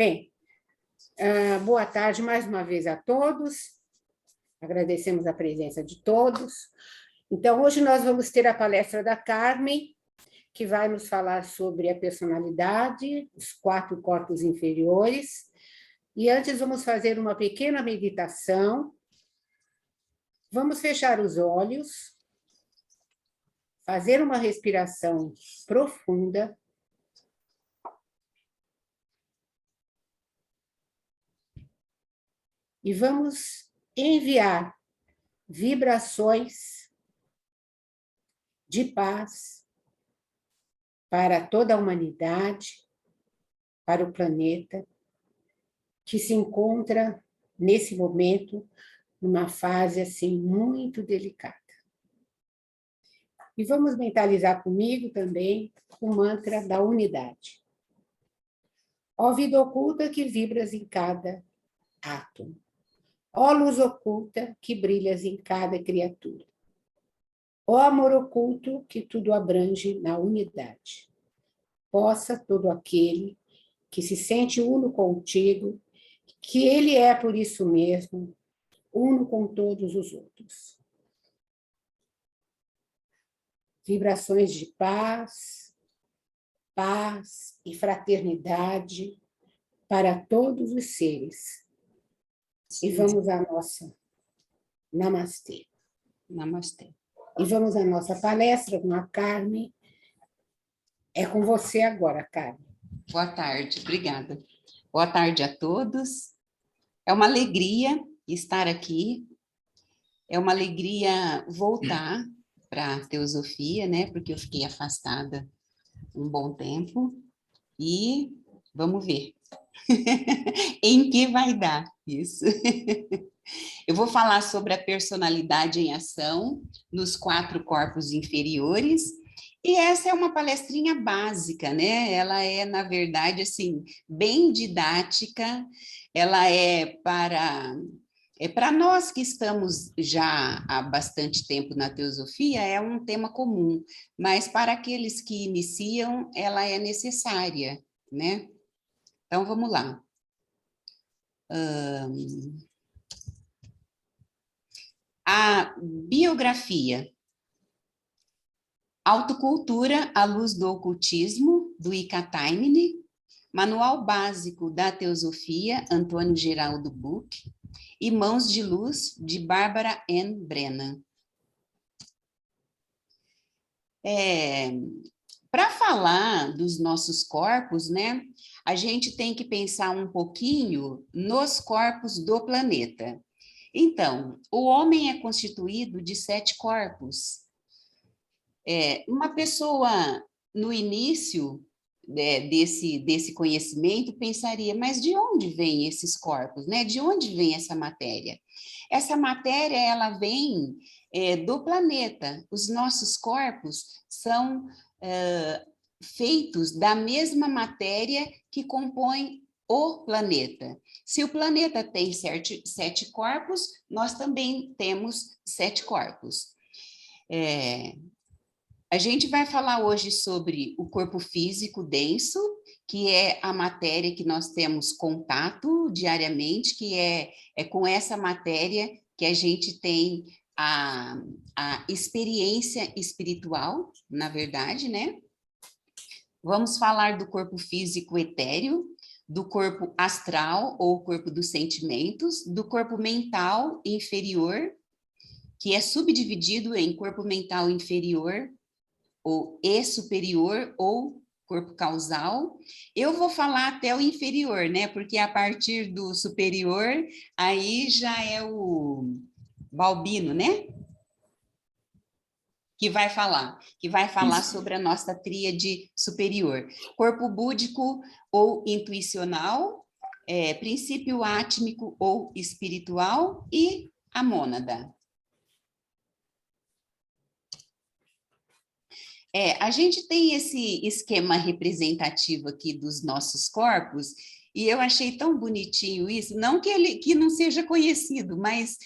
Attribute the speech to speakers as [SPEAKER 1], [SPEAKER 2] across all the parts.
[SPEAKER 1] Bem, boa tarde mais uma vez a todos. Agradecemos a presença de todos. Então, hoje nós vamos ter a palestra da Carmen, que vai nos falar sobre a personalidade, os 4 corpos inferiores. E antes vamos fazer uma pequena meditação. Vamos fechar os olhos, fazer uma respiração profunda. E vamos enviar vibrações de paz para toda a humanidade, para o planeta, que se encontra, nesse momento, numa fase assim muito delicada. E vamos mentalizar comigo também o mantra da unidade. Ó vida oculta que vibras em cada átomo. Ó luz oculta que brilhas em cada criatura. Ó amor oculto que tudo abrange na unidade. Possa todo aquele que se sente uno contigo, que ele é por isso mesmo, uno com todos os outros. Vibrações de paz, paz e fraternidade para todos os seres. E vamos à nossa Namastê.
[SPEAKER 2] Namastê.
[SPEAKER 1] E vamos à nossa palestra com a Carmen. É com você agora, Carmen.
[SPEAKER 2] Boa tarde, obrigada. Boa tarde a todos. É uma alegria estar aqui. É uma alegria voltar para a teosofia, né? Porque eu fiquei afastada um bom tempo. E vamos ver em que vai dar isso. Eu vou falar sobre a personalidade em ação nos 4 corpos inferiores, e essa é uma palestrinha básica, né? Ela é, na verdade, assim, bem didática, ela é para nós que estamos já há bastante tempo na teosofia, é um tema comum, mas para aqueles que iniciam, ela é necessária, né? Então, vamos lá. A biografia. Autocultura à luz do ocultismo, do Ika Taimini. Manual básico da teosofia, Antônio Geraldo Buch. E Mãos de Luz, de Bárbara N. Brennan. Para falar dos nossos corpos, né, a gente tem que pensar um pouquinho nos corpos do planeta. Então, o homem é constituído de 7 corpos. Uma pessoa, no início desse conhecimento, pensaria, mas de onde vêm esses corpos, né? De onde vem essa matéria? Essa matéria, ela vem do planeta. Os nossos corpos são feitos da mesma matéria que compõe o planeta. Se o planeta tem 7 corpos, nós também temos 7 corpos. A gente vai falar hoje sobre o corpo físico denso, que é a matéria que nós temos contato diariamente, que é com essa matéria que a gente tem a experiência espiritual, na verdade, né? Vamos falar do corpo físico etéreo, do corpo astral, ou corpo dos sentimentos, do corpo mental inferior, que é subdividido em corpo mental inferior, ou e superior, ou corpo causal. Eu vou falar até o inferior, né? Porque a partir do superior, aí já é o Balbino, né? Que vai falar sobre a nossa tríade superior. Corpo búdico ou intuicional, princípio átmico ou espiritual e a mônada. A gente tem esse esquema representativo aqui dos nossos corpos, e eu achei tão bonitinho isso, não que não seja conhecido, mas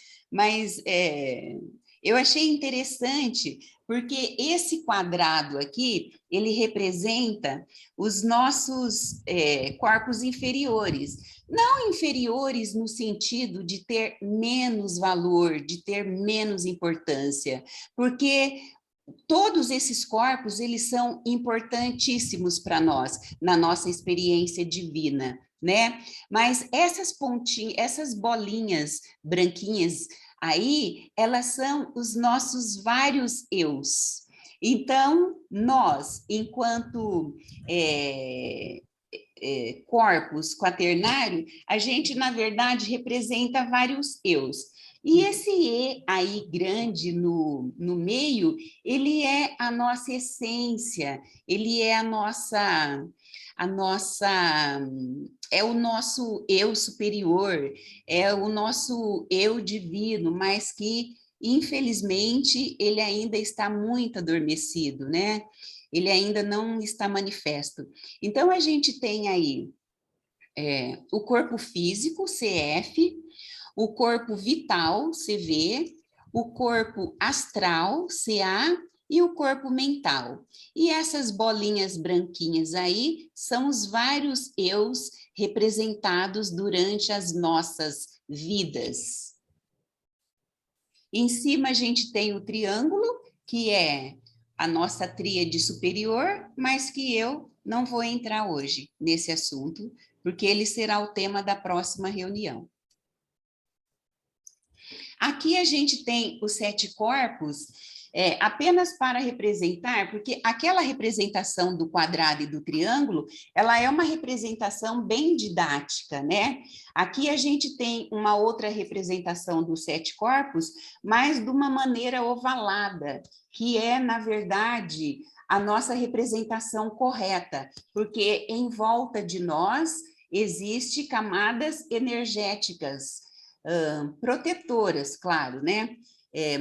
[SPEAKER 2] Eu achei interessante, porque esse quadrado aqui, ele representa os nossos corpos inferiores. Não inferiores no sentido de ter menos valor, de ter menos importância, porque todos esses corpos, eles são importantíssimos para nós, na nossa experiência divina, né? Mas essas pontinhas, essas bolinhas branquinhas aí, elas são os nossos vários eus. Então, nós, enquanto corpos quaternário, a gente, na verdade, representa vários eus. E esse E aí grande no meio, ele é a nossa essência, ele é a nossa, é o nosso eu superior, é o nosso eu divino, mas que, infelizmente, ele ainda está muito adormecido, né? Ele ainda não está manifesto. Então, a gente tem aí o corpo físico, CF, o corpo vital, CV, o corpo astral, CA, e o corpo mental. E essas bolinhas branquinhas aí são os vários eus representados durante as nossas vidas. Em cima a gente tem o triângulo, que é a nossa tríade superior, mas que eu não vou entrar hoje nesse assunto, porque ele será o tema da próxima reunião. Aqui a gente tem os 7 corpos, apenas para representar, porque aquela representação do quadrado e do triângulo, ela é uma representação bem didática, né? Aqui a gente tem uma outra representação dos 7 corpos, mas de uma maneira ovalada, que é, na verdade, a nossa representação correta, porque em volta de nós existem camadas energéticas, protetoras, claro, né?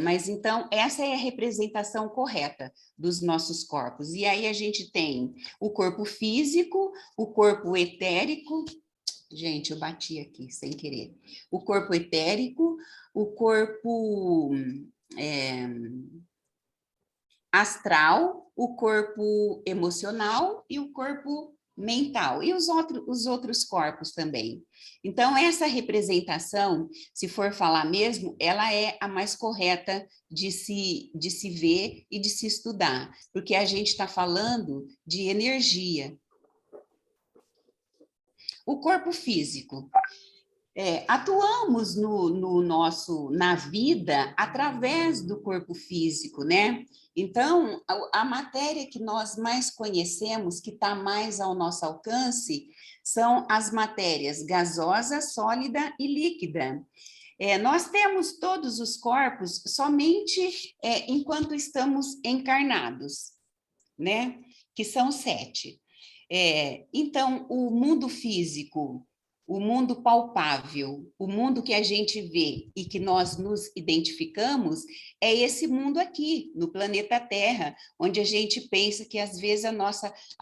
[SPEAKER 2] Mas então, essa é a representação correta dos nossos corpos. E aí a gente tem o corpo físico, o corpo etérico. Gente, eu bati aqui sem querer. O corpo etérico, o corpo astral, o corpo emocional e o corpo mental, e os outros corpos também. Então, essa representação, se for falar mesmo, ela é a mais correta de se ver e de se estudar, porque a gente está falando de energia. O corpo físico. Atuamos na vida através do corpo físico, né? Então, a matéria que nós mais conhecemos, que está mais ao nosso alcance, são as matérias gasosa, sólida e líquida. Nós temos todos os corpos somente enquanto estamos encarnados, né? Que são 7. Então, o mundo físico, o mundo palpável, o mundo que a gente vê e que nós nos identificamos, é esse mundo aqui, no planeta Terra, onde a gente pensa que às vezes a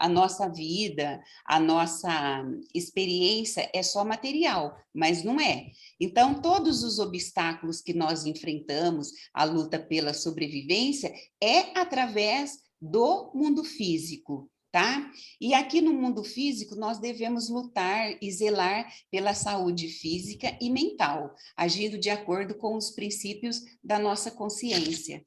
[SPEAKER 2] nossa vida, a nossa experiência é só material, mas não é. Então, todos os obstáculos que nós enfrentamos, a luta pela sobrevivência, é através do mundo físico. Tá? E aqui no mundo físico, nós devemos lutar e zelar pela saúde física e mental, agindo de acordo com os princípios da nossa consciência.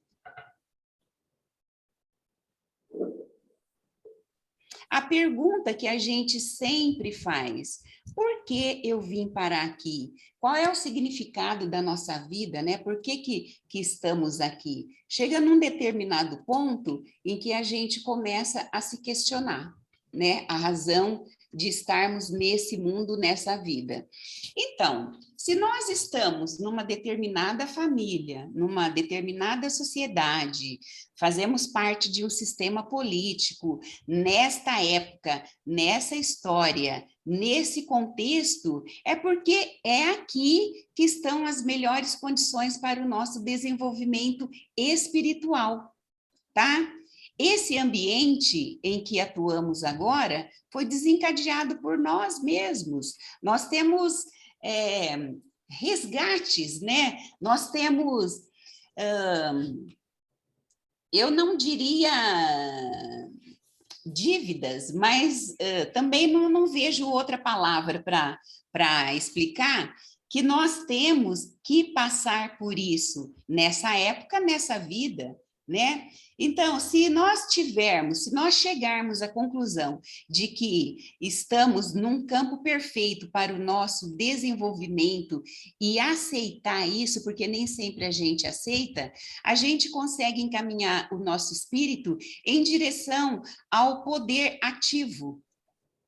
[SPEAKER 2] A pergunta que a gente sempre faz: por que eu vim parar aqui? Qual é o significado da nossa vida, né? Por que estamos aqui? Chega num determinado ponto em que a gente começa a se questionar, né? A razão de estarmos nesse mundo, nessa vida. Então, se nós estamos numa determinada família, numa determinada sociedade, fazemos parte de um sistema político, nesta época, nessa história, nesse contexto, é porque é aqui que estão as melhores condições para o nosso desenvolvimento espiritual, tá? Esse ambiente em que atuamos agora foi desencadeado por nós mesmos. Nós temos resgates, né? Nós temos eu não diria dívidas, mas também não vejo outra palavra para explicar que nós temos que passar por isso nessa época, nessa vida, né? Então, se nós chegarmos à conclusão de que estamos num campo perfeito para o nosso desenvolvimento e aceitar isso, porque nem sempre a gente aceita, a gente consegue encaminhar o nosso espírito em direção ao poder ativo,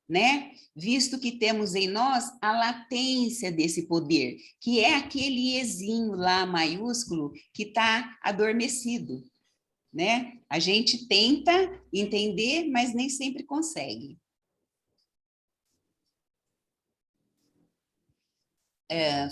[SPEAKER 2] né? Visto que temos em nós a latência desse poder, que é aquele ezinho lá maiúsculo que está adormecido, né? A gente tenta entender, mas nem sempre consegue.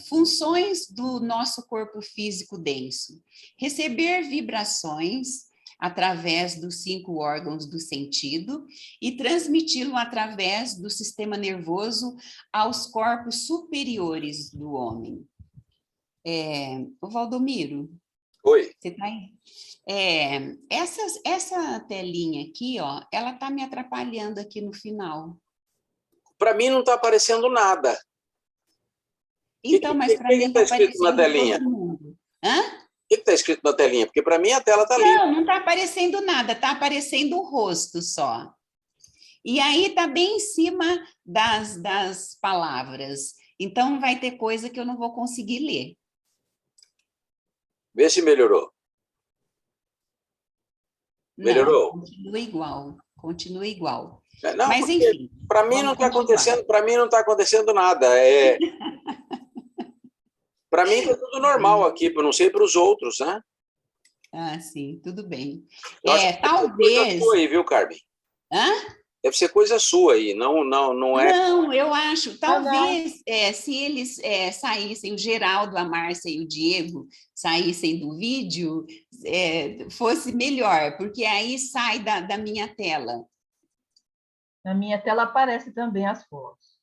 [SPEAKER 2] Funções do nosso corpo físico denso: receber vibrações através dos 5 órgãos do sentido e transmiti-lo através do sistema nervoso aos corpos superiores do homem. O Valdomiro,
[SPEAKER 3] Oi.
[SPEAKER 2] você está aí? Essa telinha aqui, ó, ela está me atrapalhando aqui no final.
[SPEAKER 3] Para mim não está aparecendo nada.
[SPEAKER 2] Então, mas para mim
[SPEAKER 3] está escrito na telinha?
[SPEAKER 2] todo mundo. Hã?
[SPEAKER 3] O que está escrito na telinha? Porque para mim a tela está limpa.
[SPEAKER 2] Não está aparecendo nada, está aparecendo o rosto só. E aí está bem em cima das palavras. Então, vai ter coisa que eu não vou conseguir ler.
[SPEAKER 3] Vê se melhorou. Melhorou?
[SPEAKER 2] Não, continua igual.
[SPEAKER 3] Não,
[SPEAKER 2] mas, enfim.
[SPEAKER 3] Para mim não está acontecendo, para mim não está acontecendo nada. Para mim está tudo normal aqui, não sei para os outros, né?
[SPEAKER 2] Ah, sim, tudo bem.
[SPEAKER 3] Talvez. Coisa sua aí, viu, Carmen?
[SPEAKER 2] Hã?
[SPEAKER 3] Deve ser coisa sua aí, não é.
[SPEAKER 2] Não, eu acho, talvez se eles saíssem, o Geraldo, a Márcia e o Diego saíssem do vídeo, fosse melhor, porque aí sai da minha tela.
[SPEAKER 4] Na minha tela aparece também as fotos.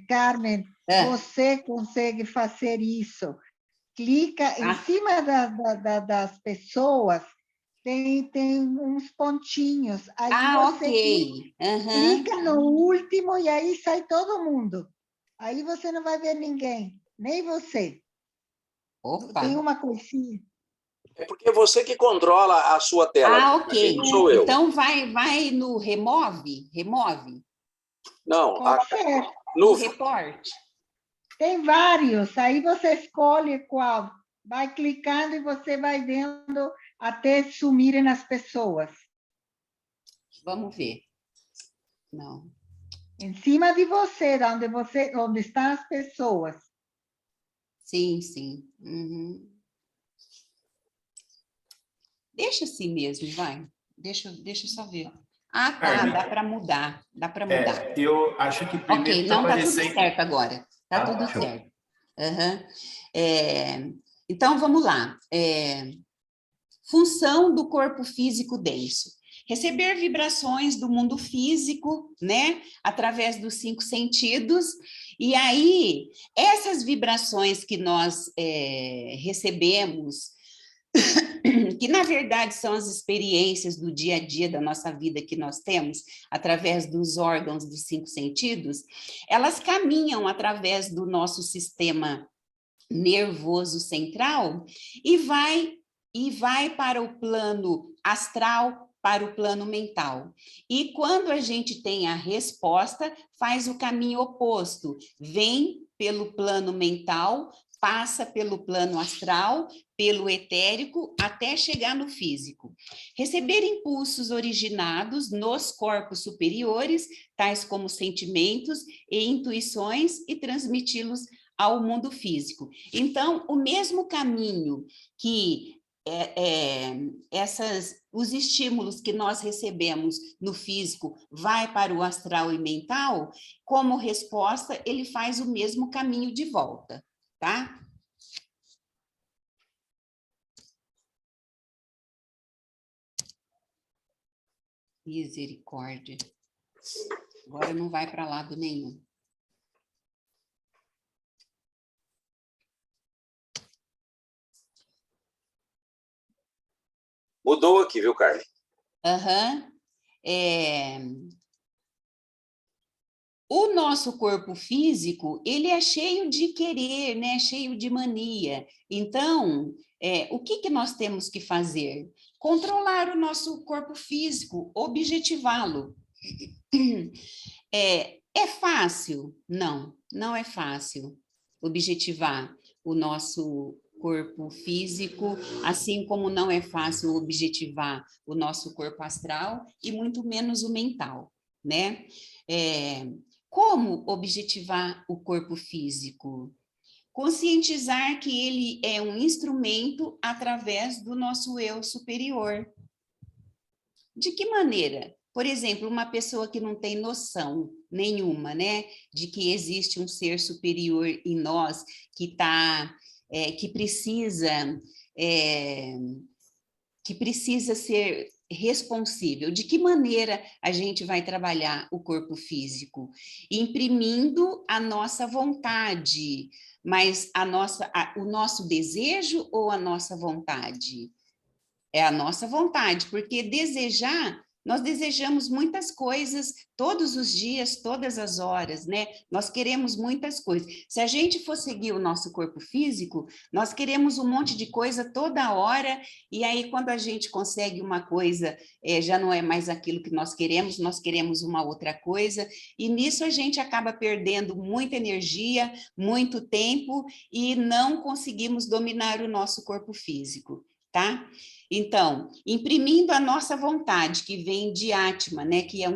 [SPEAKER 1] Carmen, você consegue fazer isso? Clica em cima das pessoas, tem uns pontinhos. Aí você clica no último e aí sai todo mundo. Aí você não vai ver ninguém, nem você.
[SPEAKER 2] Opa.
[SPEAKER 1] Tem uma coisinha.
[SPEAKER 3] É porque é você que controla a sua tela.
[SPEAKER 2] Ok.
[SPEAKER 3] Não sou eu.
[SPEAKER 2] Então vai no remove?
[SPEAKER 3] Não,
[SPEAKER 2] no reporte.
[SPEAKER 1] Tem vários, aí você escolhe qual. Vai clicando e você vai vendo até sumirem as pessoas.
[SPEAKER 2] Vamos ver. Não.
[SPEAKER 1] Em cima de você, onde estão as pessoas.
[SPEAKER 2] Sim, sim. Uhum. Deixa assim mesmo, vai. Deixa eu só ver. Ah, tá,
[SPEAKER 5] Carmen,
[SPEAKER 2] dá para mudar.
[SPEAKER 5] Eu acho que primeiro
[SPEAKER 2] Ok, não, tá tudo certo agora. Tá tudo certo. Uhum. Então, vamos lá. Função do corpo físico denso. Receber vibrações do mundo físico, né? Através dos 5 sentidos. E aí, essas vibrações que nós recebemos, que na verdade são as experiências do dia a dia da nossa vida que nós temos, através dos órgãos dos 5 sentidos, elas caminham através do nosso sistema nervoso central e vai para o plano astral, para o plano mental. E quando a gente tem a resposta, faz o caminho oposto, vem pelo plano mental, passa pelo plano astral, pelo etérico, até chegar no físico. Receber impulsos originados nos corpos superiores, tais como sentimentos e intuições, e transmiti-los ao mundo físico. Então, o mesmo caminho que os estímulos que nós recebemos no físico vai para o astral e mental, como resposta, ele faz o mesmo caminho de volta, tá? Misericórdia. Agora não vai para lado nenhum.
[SPEAKER 3] Mudou aqui, viu, Carly?
[SPEAKER 2] Aham. O nosso corpo físico, ele é cheio de querer, né? Cheio de mania. Então, o que nós temos que fazer? Controlar o nosso corpo físico, objetivá-lo. É fácil? Não, não é fácil objetivar o nosso corpo físico, assim como não é fácil objetivar o nosso corpo astral e muito menos o mental, né? Como objetivar o corpo físico? Conscientizar que ele é um instrumento através do nosso eu superior. De que maneira? Por exemplo, uma pessoa que não tem noção nenhuma, né, de que existe um ser superior em nós que precisa ser responsível. De que maneira a gente vai trabalhar o corpo físico? Imprimindo a nossa vontade, mas o nosso desejo ou a nossa vontade? É a nossa vontade, porque nós desejamos muitas coisas todos os dias, todas as horas, né? Nós queremos muitas coisas. Se a gente for seguir o nosso corpo físico, nós queremos um monte de coisa toda hora, e aí quando a gente consegue uma coisa, já não é mais aquilo que nós queremos uma outra coisa, e nisso a gente acaba perdendo muita energia, muito tempo, e não conseguimos dominar o nosso corpo físico, tá? Então, imprimindo a nossa vontade, que vem de Atma, né, que é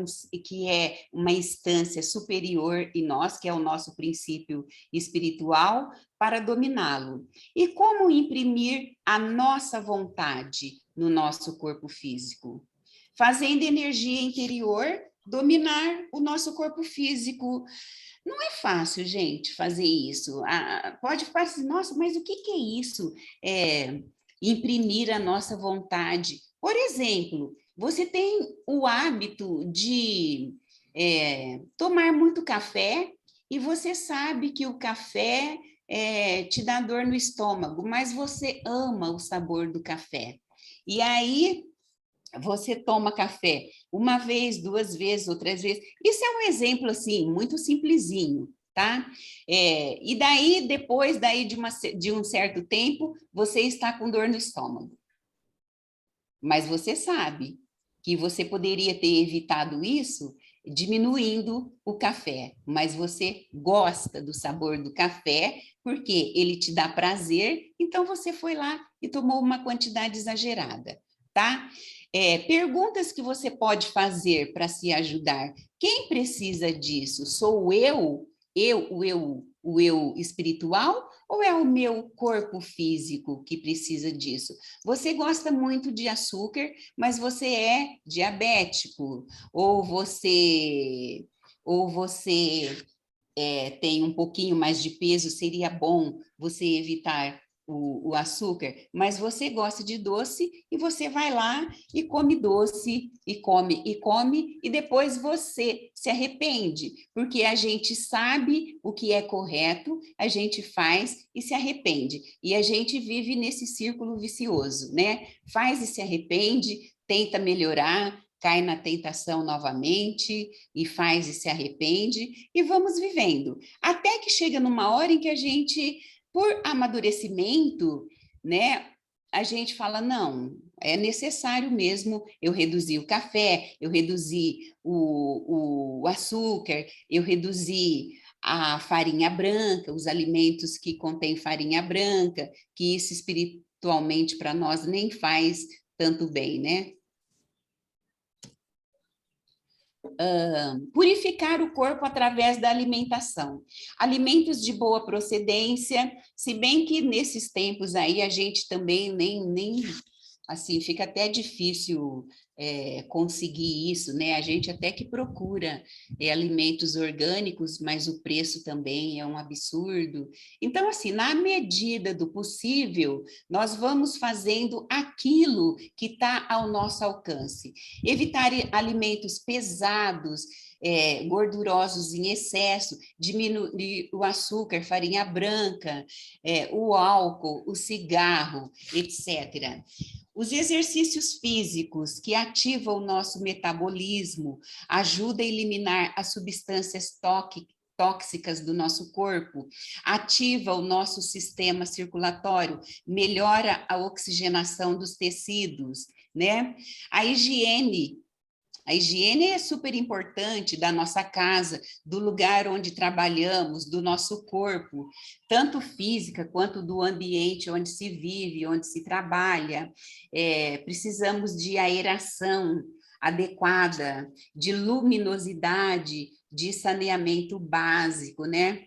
[SPEAKER 2] uma instância superior em nós, que é o nosso princípio espiritual, para dominá-lo. E como imprimir a nossa vontade no nosso corpo físico? Fazendo energia interior dominar o nosso corpo físico. Não é fácil, gente, fazer isso. Pode parecer, nossa, mas o que é isso? Imprimir a nossa vontade. Por exemplo, você tem o hábito de tomar muito café e você sabe que o café te dá dor no estômago, mas você ama o sabor do café. E aí você toma café uma vez, duas vezes, outras vezes. Isso é um exemplo assim muito simplesinho. Tá? E daí, depois de um certo tempo, você está com dor no estômago. Mas você sabe que você poderia ter evitado isso diminuindo o café, mas você gosta do sabor do café porque ele te dá prazer, então você foi lá e tomou uma quantidade exagerada, tá? Perguntas que você pode fazer para se ajudar. Quem precisa disso? Sou eu? O eu espiritual ou é o meu corpo físico que precisa disso? Você gosta muito de açúcar, mas você é diabético, ou você tem um pouquinho mais de peso, seria bom você evitar o açúcar, mas você gosta de doce e você vai lá e come doce, e come, e depois você se arrepende, porque a gente sabe o que é correto, a gente faz e se arrepende, e a gente vive nesse círculo vicioso, né? Faz e se arrepende, tenta melhorar, cai na tentação novamente e faz e se arrepende, e vamos vivendo. Até que chega numa hora em que a gente, por amadurecimento, né, a gente fala, não, é necessário mesmo eu reduzir o café, eu reduzir o açúcar, eu reduzir a farinha branca, os alimentos que contêm farinha branca, que isso espiritualmente para nós nem faz tanto bem, né? Purificar o corpo através da alimentação. Alimentos de boa procedência, se bem que nesses tempos aí a gente também nem assim, fica até difícil conseguir isso, né? A gente até que procura alimentos orgânicos, mas o preço também é um absurdo. Então, assim, na medida do possível, nós vamos fazendo aquilo que está ao nosso alcance. Evitar alimentos pesados, gordurosos em excesso, diminuir o açúcar, farinha branca, o álcool, o cigarro, etc. Os exercícios físicos que ativam o nosso metabolismo, ajudam a eliminar as substâncias tóxicas do nosso corpo, ativa o nosso sistema circulatório, melhora a oxigenação dos tecidos, né? A higiene é super importante da nossa casa, do lugar onde trabalhamos, do nosso corpo, tanto física quanto do ambiente onde se vive, onde se trabalha. Precisamos de aeração adequada, de luminosidade, de saneamento básico, né?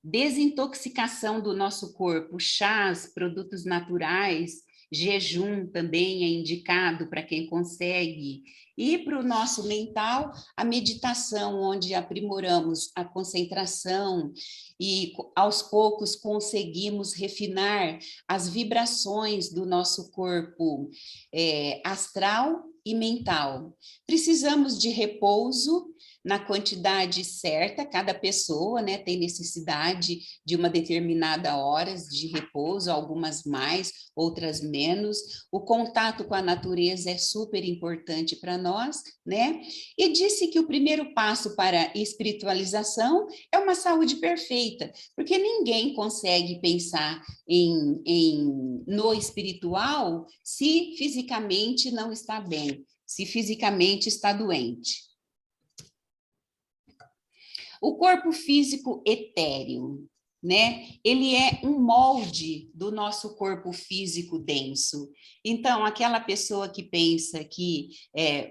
[SPEAKER 2] Desintoxicação do nosso corpo, chás, produtos naturais, jejum também é indicado para quem consegue. E para o nosso mental, a meditação, onde aprimoramos a concentração e aos poucos conseguimos refinar as vibrações do nosso corpo astral e mental. Precisamos de repouso na quantidade certa, cada pessoa, né, tem necessidade de uma determinada horas de repouso, algumas mais, outras menos. O contato com a natureza é super importante para nós, né? E disse que o primeiro passo para a espiritualização é uma saúde perfeita, porque ninguém consegue pensar no espiritual se fisicamente não está bem, se fisicamente está doente. O corpo físico etéreo, né? Ele é um molde do nosso corpo físico denso. Então, aquela pessoa que pensa que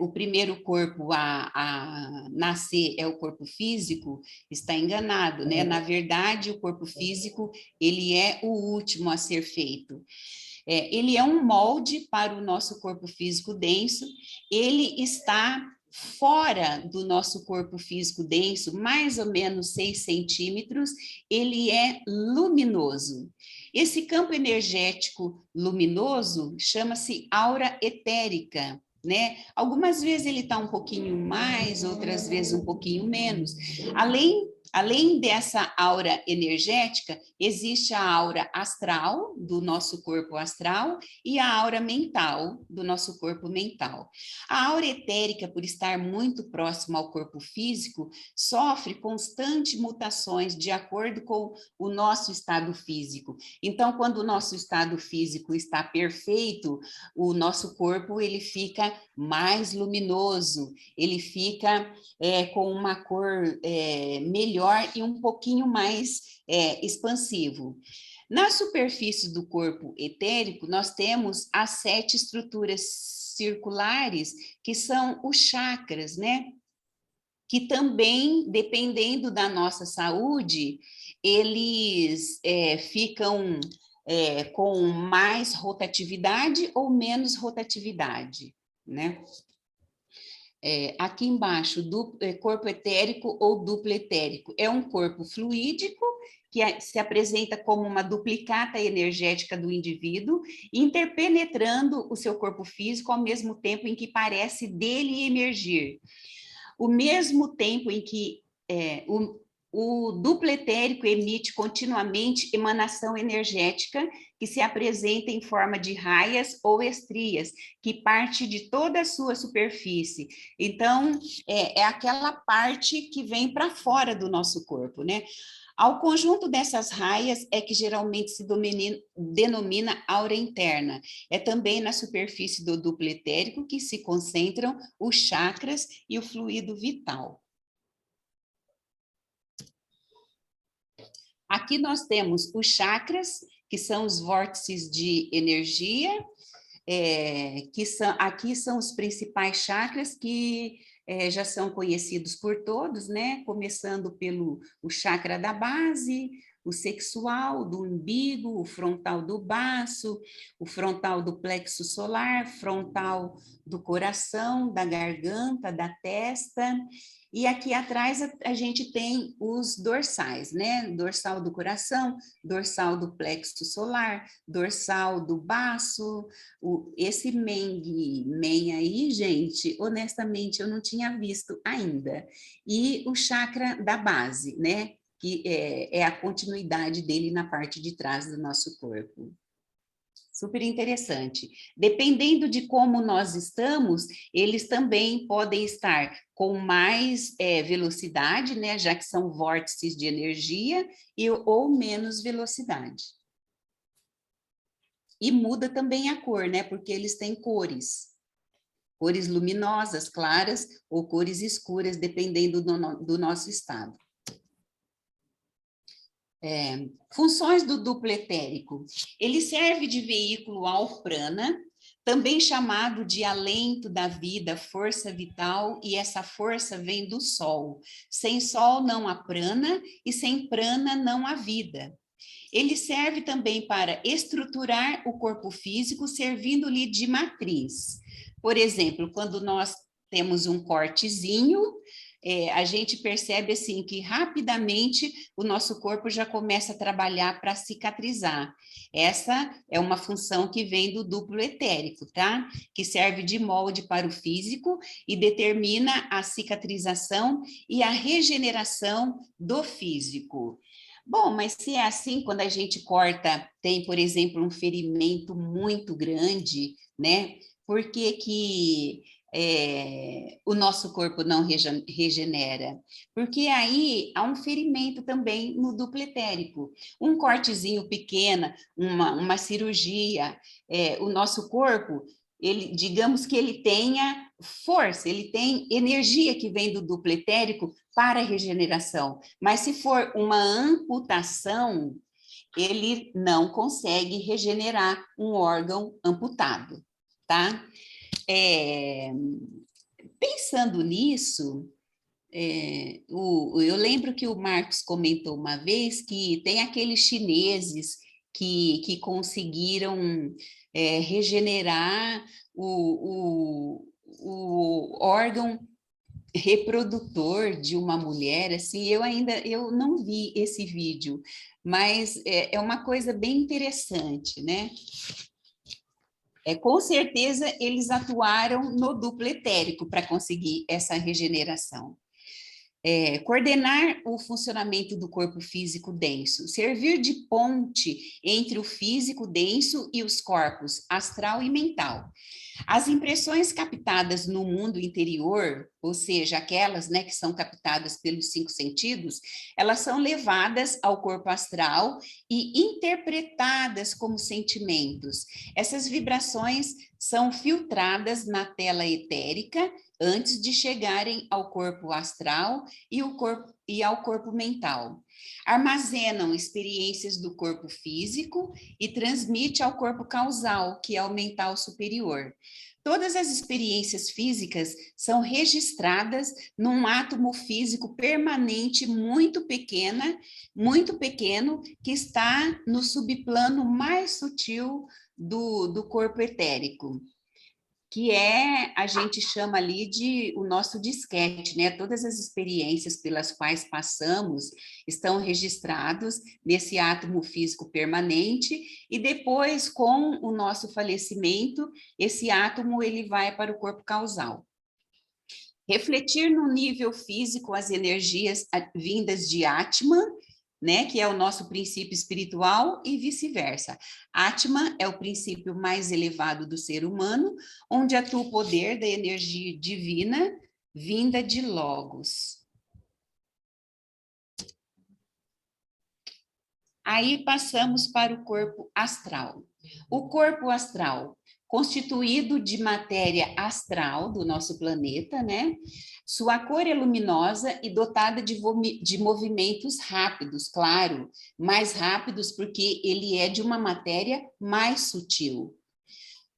[SPEAKER 2] o primeiro corpo a nascer é o corpo físico, está enganado, né? Na verdade, o corpo físico, ele é o último a ser feito. Ele é um molde para o nosso corpo físico denso, ele está fora do nosso corpo físico denso, mais ou menos 6 centímetros, ele é luminoso. Esse campo energético luminoso chama-se aura etérica, né? Algumas vezes ele está um pouquinho mais, outras vezes um pouquinho menos. Além dessa aura energética, existe a aura astral, do nosso corpo astral, e a aura mental, do nosso corpo mental. A aura etérica, por estar muito próxima ao corpo físico, sofre constantes mutações de acordo com o nosso estado físico. Então, quando o nosso estado físico está perfeito, o nosso corpo ele fica mais luminoso, ele fica com uma cor melhor e um pouquinho mais expansivo. Na superfície do corpo etérico, nós temos as 7 estruturas circulares, que são os chakras, né? Que também, dependendo da nossa saúde, eles ficam com mais rotatividade ou menos rotatividade, né? Aqui embaixo, corpo etérico ou duplo etérico. É um corpo fluídico, que se apresenta como uma duplicata energética do indivíduo, interpenetrando o seu corpo físico ao mesmo tempo em que parece dele emergir. O mesmo tempo em que o duplo etérico emite continuamente emanação energética que se apresenta em forma de raias ou estrias, que parte de toda a sua superfície. Então, é aquela parte que vem para fora do nosso corpo, né? Ao conjunto dessas raias é que geralmente se denomina aura interna. É também na superfície do duplo etérico que se concentram os chakras e o fluido vital. Aqui nós temos os chakras, que são os vórtices de energia, aqui são os principais chakras que já são conhecidos por todos, né? Começando pelo chakra da base, o sexual, do umbigo, o frontal do baço, o frontal do plexo solar, frontal do coração, da garganta, da testa. E aqui atrás a gente tem os dorsais, né? Dorsal do coração, dorsal do plexo solar, dorsal do baço. Esse men aí, gente, honestamente, eu não tinha visto ainda. E o chakra da base, né? Que é a continuidade dele na parte de trás do nosso corpo. Super interessante. Dependendo de como nós estamos, eles também podem estar com mais velocidade, né, já que são vórtices de energia, ou menos velocidade. E muda também a cor, né, porque eles têm cores. Cores luminosas, claras, ou cores escuras, dependendo do nosso estado. Funções do duplo etérico. Ele serve de veículo ao prana, também chamado de alento da vida, força vital, e essa força vem do sol. Sem sol não há prana, e sem prana não há vida. Ele serve também para estruturar o corpo físico, servindo-lhe de matriz. Por exemplo, quando nós temos um cortezinho, a gente percebe assim que rapidamente o nosso corpo já começa a trabalhar para cicatrizar. Essa é uma função que vem do duplo etérico, tá? Que serve de molde para o físico e determina a cicatrização e a regeneração do físico. Bom, mas se é assim, quando a gente corta, tem, por exemplo, um ferimento muito grande, né? Por que o nosso corpo não regenera? Porque aí há um ferimento também no duplo etérico. Um cortezinho pequeno, uma cirurgia, o nosso corpo, digamos que ele tenha força, ele tem energia que vem do duplo etérico para a regeneração. Mas se for uma amputação, ele não consegue regenerar um órgão amputado, tá? Pensando nisso, eu lembro que o Marcos comentou uma vez que tem aqueles chineses que conseguiram regenerar o órgão reprodutor de uma mulher, assim, eu não vi esse vídeo, mas é uma coisa bem interessante, né? Com certeza eles atuaram no duplo etérico para conseguir essa regeneração. Coordenar o funcionamento do corpo físico denso, servir de ponte entre o físico denso e os corpos astral e mental. As impressões captadas no mundo interior, ou seja, aquelas, né, que são captadas pelos 5 sentidos, elas são levadas ao corpo astral e interpretadas como sentimentos. Essas vibrações são filtradas na tela etérica antes de chegarem ao corpo astral e ao corpo mental. Armazenam experiências do corpo físico e transmite ao corpo causal, que é o mental superior. Todas as experiências físicas são registradas num átomo físico permanente muito pequeno, que está no subplano mais sutil do corpo etérico, que a gente chama ali de o nosso disquete, né? Todas as experiências pelas quais passamos estão registrados nesse átomo físico permanente, e depois, com o nosso falecimento, esse átomo ele vai para o corpo causal. Refletir no nível físico as energias vindas de Atman, né, que é o nosso princípio espiritual, e vice-versa. Atman é o princípio mais elevado do ser humano, onde atua o poder da energia divina vinda de Logos. Aí passamos para o corpo astral. O corpo astral, constituído de matéria astral do nosso planeta, né? Sua cor é luminosa e dotada de movimentos rápidos, claro, mais rápidos porque ele é de uma matéria mais sutil.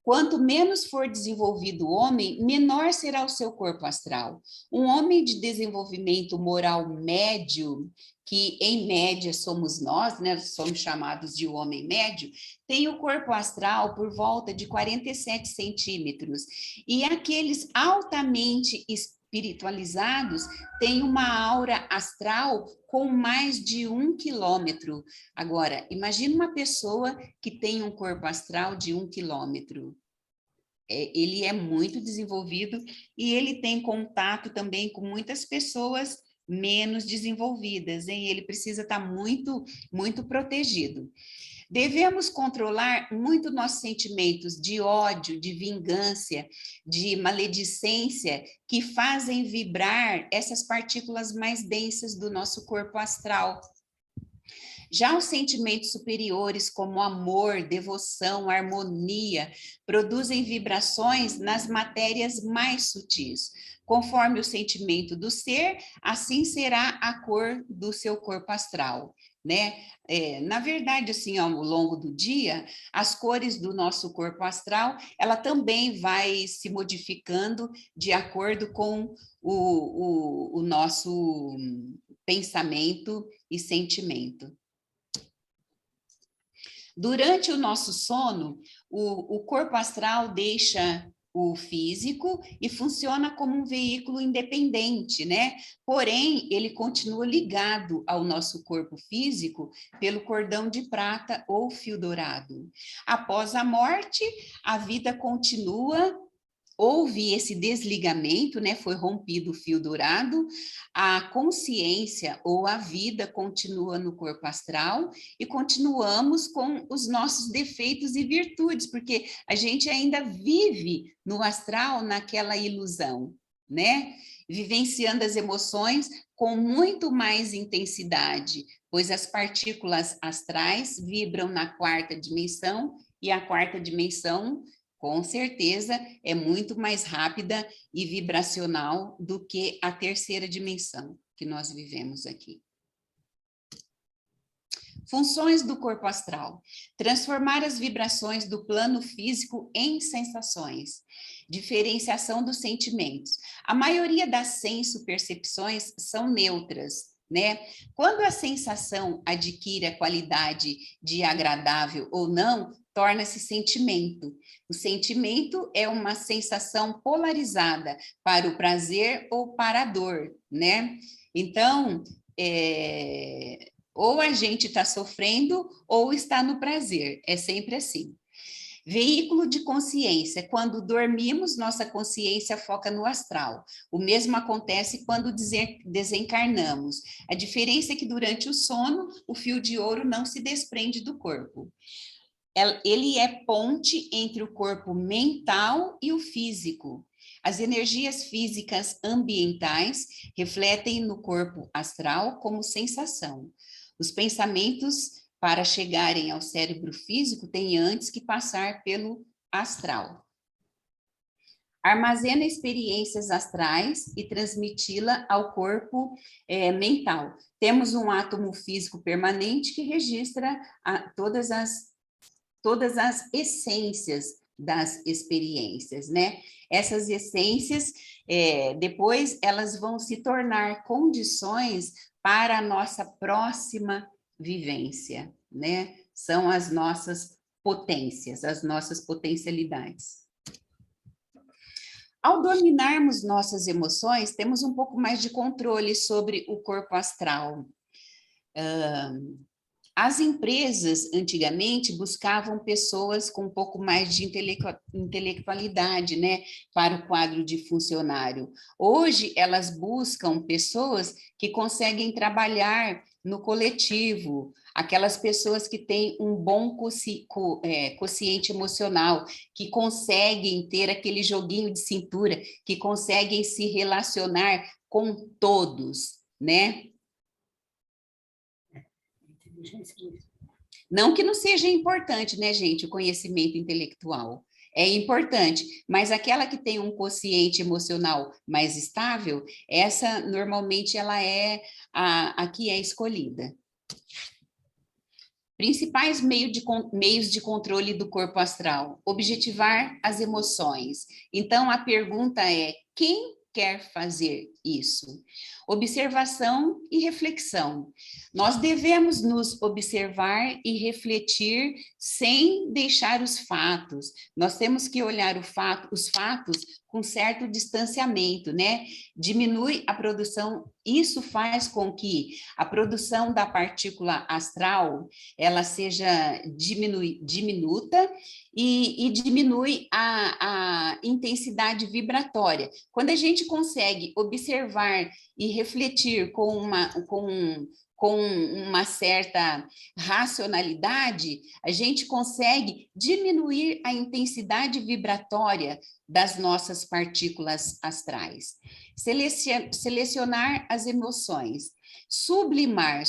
[SPEAKER 2] Quanto menos for desenvolvido o homem, menor será o seu corpo astral. Um homem de desenvolvimento moral médio, que em média somos nós, né, somos chamados de homem médio, tem o corpo astral por volta de 47 centímetros. E aqueles altamente espiritualizados têm uma aura astral com mais de 1 quilômetro. Agora, imagine uma pessoa que tem um corpo astral de 1 quilômetro. Ele é muito desenvolvido e ele tem contato também com muitas pessoas menos desenvolvidas, hein? Ele precisa estar muito, muito protegido. Devemos controlar muito nossos sentimentos de ódio, de vingança, de maledicência, que fazem vibrar essas partículas mais densas do nosso corpo astral. Já os sentimentos superiores, como amor, devoção, harmonia, produzem vibrações nas matérias mais sutis. Conforme o sentimento do ser, assim será a cor do seu corpo astral, né? Na verdade, assim, ao longo do dia, as cores do nosso corpo astral, ela também vai se modificando de acordo com o nosso pensamento e sentimento. Durante o nosso sono, o corpo astral deixa o físico e funciona como um veículo independente, né? Porém, ele continua ligado ao nosso corpo físico pelo cordão de prata ou fio dourado. Após a morte, a vida continua. Houve esse desligamento, né? Foi rompido o fio dourado, a consciência ou a vida continua no corpo astral e continuamos com os nossos defeitos e virtudes, porque a gente ainda vive no astral naquela ilusão, né? Vivenciando as emoções com muito mais intensidade, pois as partículas astrais vibram na quarta dimensão e a quarta dimensão, com certeza, é muito mais rápida e vibracional do que a terceira dimensão que nós vivemos aqui. Funções do corpo astral: transformar as vibrações do plano físico em sensações, diferenciação dos sentimentos. A maioria das senso-percepções são neutras, né? Quando a sensação adquire a qualidade de agradável ou não, torna-se sentimento. O sentimento é uma sensação polarizada para o prazer ou para a dor, né? Então, ou a gente está sofrendo ou está no prazer, é sempre assim. Veículo de consciência: quando dormimos, nossa consciência foca no astral. O mesmo acontece quando desencarnamos. A diferença é que durante o sono, o fio de ouro não se desprende do corpo. Ele é ponte entre o corpo mental e o físico. As energias físicas ambientais refletem no corpo astral como sensação. Os pensamentos, para chegarem ao cérebro físico, têm antes que passar pelo astral. Armazena experiências astrais e transmiti-la ao corpo mental. Temos um átomo físico permanente que registra todas as essências das experiências, né? Essas essências, depois, elas vão se tornar condições para a nossa próxima vivência, né? São as nossas potências, as nossas potencialidades. Ao dominarmos nossas emoções, temos um pouco mais de controle sobre o corpo astral. As empresas, antigamente, buscavam pessoas com um pouco mais de intelectualidade, né, para o quadro de funcionário. Hoje, elas buscam pessoas que conseguem trabalhar no coletivo, aquelas pessoas que têm um bom quociente emocional, que conseguem ter aquele joguinho de cintura, que conseguem se relacionar com todos, né? Não que não seja importante, né, gente, o conhecimento intelectual. É importante, mas aquela que tem um quociente emocional mais estável, essa normalmente ela é a que é escolhida. Principais meios de controle do corpo astral: objetivar as emoções. Então, a pergunta é: quem quer fazer isso? Observação e reflexão. Nós devemos nos observar e refletir sem deixar os fatos. Nós temos que olhar os fatos com certo distanciamento, né? Diminui a produção, isso faz com que a produção da partícula astral, ela seja diminuta e diminui a intensidade vibratória. Quando a gente consegue observar e refletir com com uma certa racionalidade, a gente consegue diminuir a intensidade vibratória das nossas partículas astrais. Selecionar as emoções, sublimar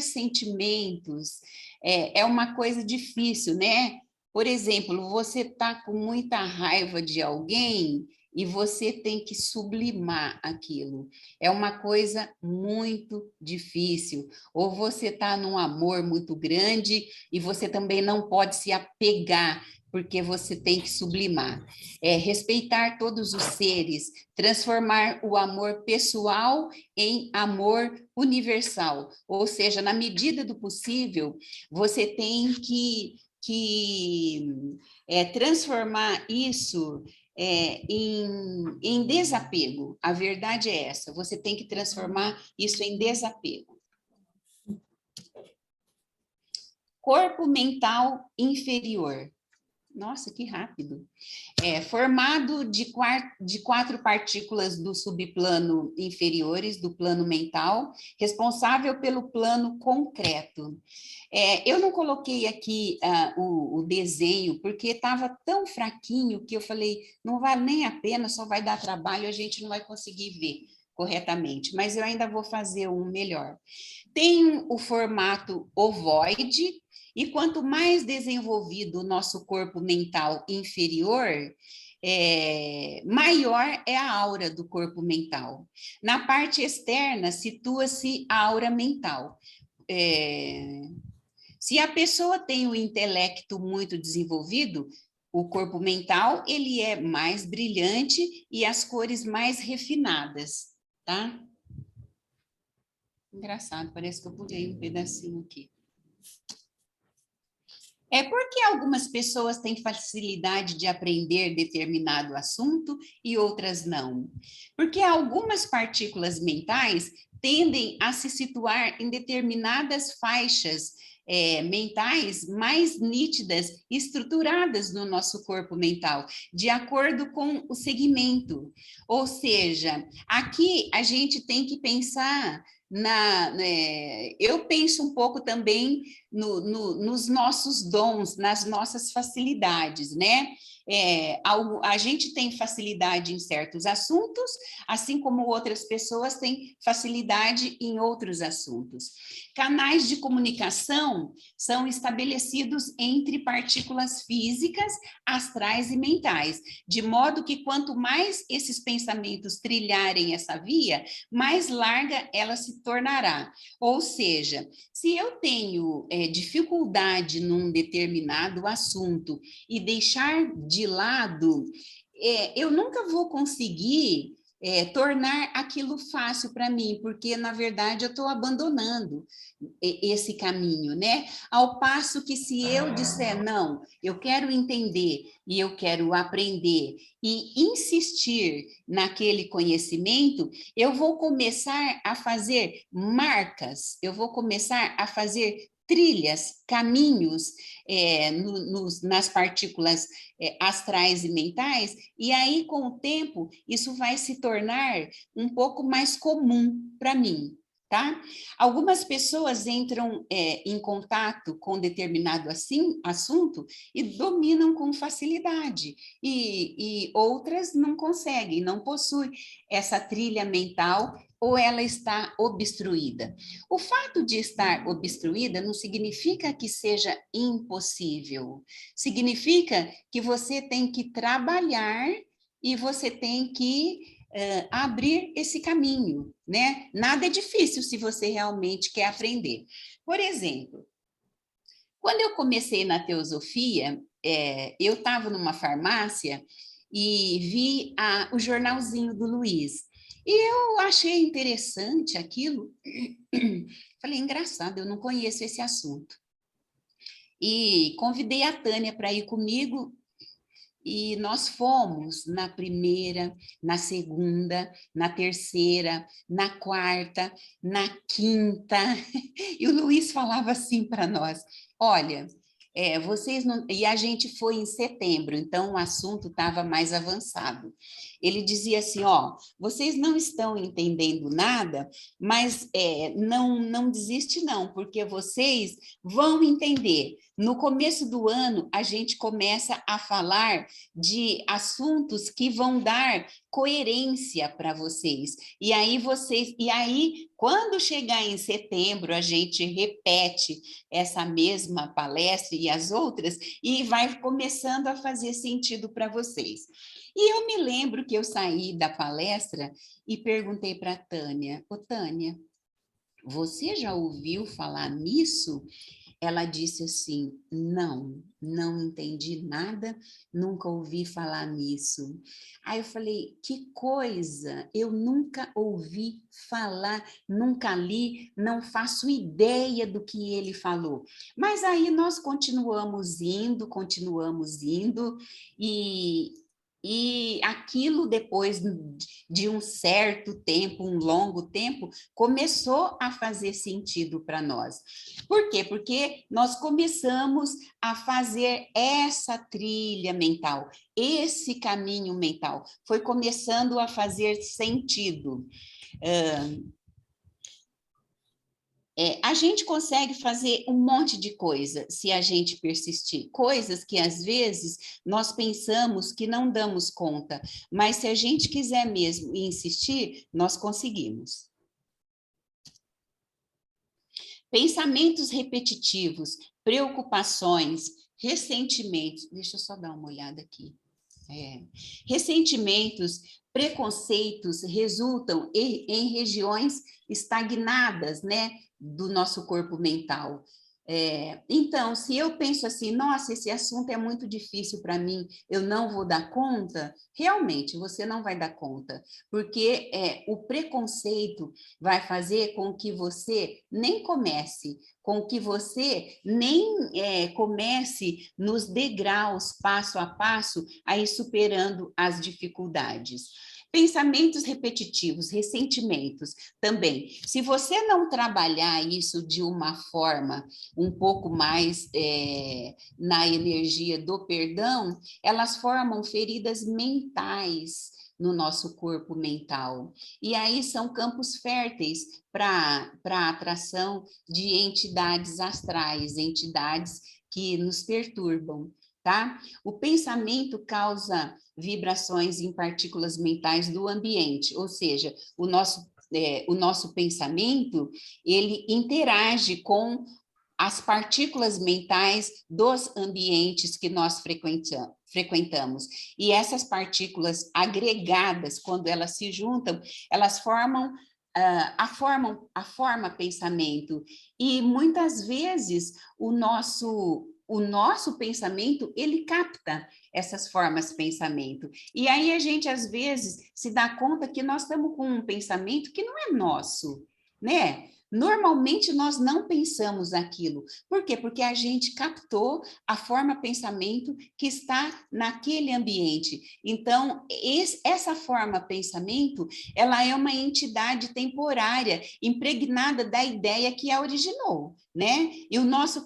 [SPEAKER 2] sentimentos, é uma coisa difícil, né? Por exemplo, você está com muita raiva de alguém e você tem que sublimar aquilo. É uma coisa muito difícil. Ou você está num amor muito grande e você também não pode se apegar, porque você tem que sublimar. Respeitar todos os seres, transformar o amor pessoal em amor universal. Ou seja, na medida do possível, você tem que transformar isso em desapego. A verdade é essa, você tem que transformar isso em desapego. Corpo mental inferior. Nossa, que rápido. Formado de 4 partículas do subplano inferiores, do plano mental, responsável pelo plano concreto. Eu não coloquei aqui o desenho, porque estava tão fraquinho que eu falei, não vale nem a pena, só vai dar trabalho, a gente não vai conseguir ver corretamente, mas eu ainda vou fazer um melhor. Tem o formato ovoide, e quanto mais desenvolvido o nosso corpo mental inferior, maior é a aura do corpo mental. Na parte externa, situa-se a aura mental. Se a pessoa tem o intelecto muito desenvolvido, o corpo mental ele é mais brilhante e as cores mais refinadas, tá? Engraçado, parece que eu pulei um pedacinho aqui. Porque algumas pessoas têm facilidade de aprender determinado assunto e outras não. Porque algumas partículas mentais tendem a se situar em determinadas faixas mentais mais nítidas, estruturadas no nosso corpo mental, de acordo com o segmento. Ou seja, aqui a gente tem que pensar eu penso um pouco também nos nossos dons, nas nossas facilidades, né? A gente tem facilidade em certos assuntos, assim como outras pessoas têm facilidade em outros assuntos. Canais de comunicação são estabelecidos entre partículas físicas, astrais e mentais, de modo que quanto mais esses pensamentos trilharem essa via, mais larga ela se tornará. Ou seja, se eu tenho dificuldade num determinado assunto e deixar de lado, eu nunca vou conseguir tornar aquilo fácil para mim, porque, na verdade, eu estou abandonando esse caminho, né? Ao passo que se eu disser, não, eu quero entender e eu quero aprender e insistir naquele conhecimento, eu vou começar a fazer marcas, eu vou começar a fazer trilhas, caminhos nas partículas astrais e mentais, e aí, com o tempo, isso vai se tornar um pouco mais comum para mim, tá? Algumas pessoas entram em contato com determinado assunto e dominam com facilidade, e outras não conseguem, não possuem essa trilha mental, ou ela está obstruída. O fato de estar obstruída não significa que seja impossível, significa que você tem que trabalhar e você tem que abrir esse caminho, né? Nada é difícil se você realmente quer aprender. Por exemplo, quando eu comecei na teosofia, eu estava numa farmácia e vi o jornalzinho do Luiz. E eu achei interessante aquilo. Falei, engraçado, eu não conheço esse assunto. E convidei a Tânia para ir comigo. E nós fomos na primeira, na segunda, na terceira, na quarta, na quinta. E o Luiz falava assim para nós, olha, vocês não... E a gente foi em setembro, então o assunto estava mais avançado. Ele dizia assim, ó, vocês não estão entendendo nada, mas não desiste não, porque vocês vão entender. No começo do ano, a gente começa a falar de assuntos que vão dar coerência para vocês. E aí, quando chegar em setembro, a gente repete essa mesma palestra e as outras, e vai começando a fazer sentido para vocês. E eu me lembro que eu saí da palestra e perguntei para a Tânia, ô Tânia, você já ouviu falar nisso? Ela disse assim, não entendi nada, nunca ouvi falar nisso. Aí eu falei, que coisa, eu nunca ouvi falar, nunca li, não faço ideia do que ele falou. Mas aí nós continuamos indo, e aquilo depois de um certo tempo, um longo tempo, começou a fazer sentido para nós. Por quê? Porque nós começamos a fazer essa trilha mental, esse caminho mental, foi começando a fazer sentido. A gente consegue fazer um monte de coisa se a gente persistir, coisas que às vezes nós pensamos que não damos conta, mas se a gente quiser mesmo e insistir, nós conseguimos. Pensamentos repetitivos, preocupações, ressentimentos, deixa eu só dar uma olhada aqui. Ressentimentos, preconceitos resultam em regiões estagnadas, né, do nosso corpo mental. Então, se eu penso assim, nossa, esse assunto é muito difícil para mim, eu não vou dar conta, realmente você não vai dar conta, porque o preconceito vai fazer com que você nem comece, com que você nem comece nos degraus, passo a passo, a ir superando as dificuldades. Pensamentos repetitivos, ressentimentos também. Se você não trabalhar isso de uma forma um pouco mais na energia do perdão, elas formam feridas mentais no nosso corpo mental. E aí são campos férteis para a atração de entidades astrais, entidades que nos perturbam. Tá? O pensamento causa vibrações em partículas mentais do ambiente, ou seja, o nosso pensamento, ele interage com as partículas mentais dos ambientes que nós frequentamos. E essas partículas agregadas, quando elas se juntam, elas formam a forma pensamento. E muitas vezes o nosso pensamento, ele capta essas formas pensamento. E aí a gente, às vezes, se dá conta que nós estamos com um pensamento que não é nosso, né? Normalmente, nós não pensamos aquilo. Por quê? Porque a gente captou a forma pensamento que está naquele ambiente. Então, essa forma pensamento, ela é uma entidade temporária, impregnada da ideia que a originou, né? E o nosso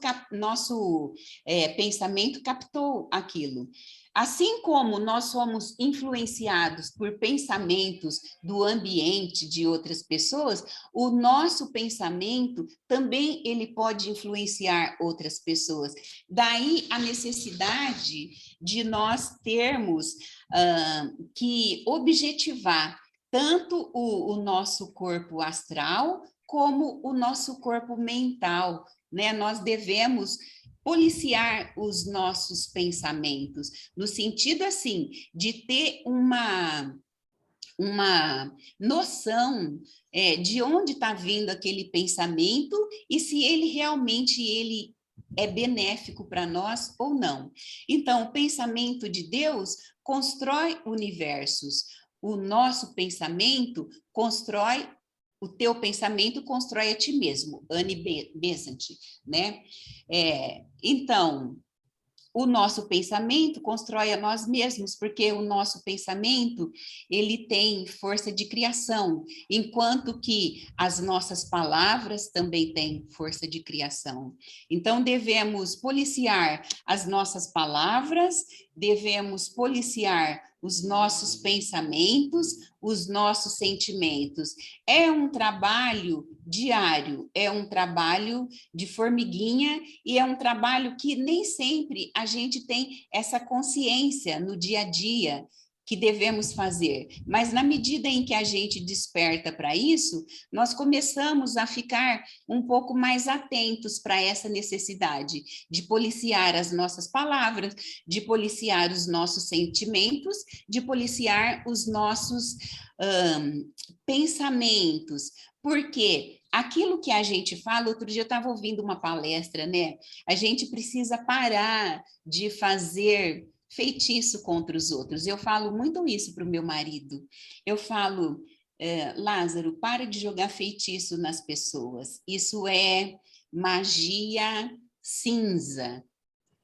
[SPEAKER 2] pensamento captou aquilo. Assim como nós somos influenciados por pensamentos do ambiente de outras pessoas, o nosso pensamento também ele pode influenciar outras pessoas. Daí a necessidade de nós termos que objetivar tanto o nosso corpo astral como o nosso corpo mental, né? Nós devemos policiar os nossos pensamentos, no sentido, assim, de ter uma noção de onde está vindo aquele pensamento e se ele realmente é benéfico para nós ou não. Então, o pensamento de Deus constrói universos. O nosso pensamento constrói, o teu pensamento constrói a ti mesmo. Annie Besant, né? Então, o nosso pensamento constrói a nós mesmos, porque o nosso pensamento, ele tem força de criação, enquanto que as nossas palavras também têm força de criação. Então, devemos policiar as nossas palavras devemos policiar os nossos pensamentos, os nossos sentimentos. É um trabalho diário, é um trabalho de formiguinha e é um trabalho que nem sempre a gente tem essa consciência no dia a dia que devemos fazer, mas na medida em que a gente desperta para isso, nós começamos a ficar um pouco mais atentos para essa necessidade de policiar as nossas palavras, de policiar os nossos sentimentos, de policiar os nossos pensamentos, porque aquilo que a gente fala, outro dia eu estava ouvindo uma palestra, né? A gente precisa parar de fazer feitiço contra os outros. Eu falo muito isso para o meu marido. Eu falo, Lázaro, para de jogar feitiço nas pessoas. Isso é magia cinza,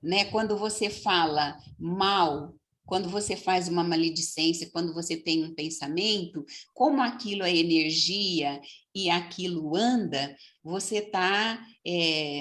[SPEAKER 2] né? Quando você fala mal, quando você faz uma maledicência, quando você tem um pensamento, como aquilo é energia e aquilo anda, você está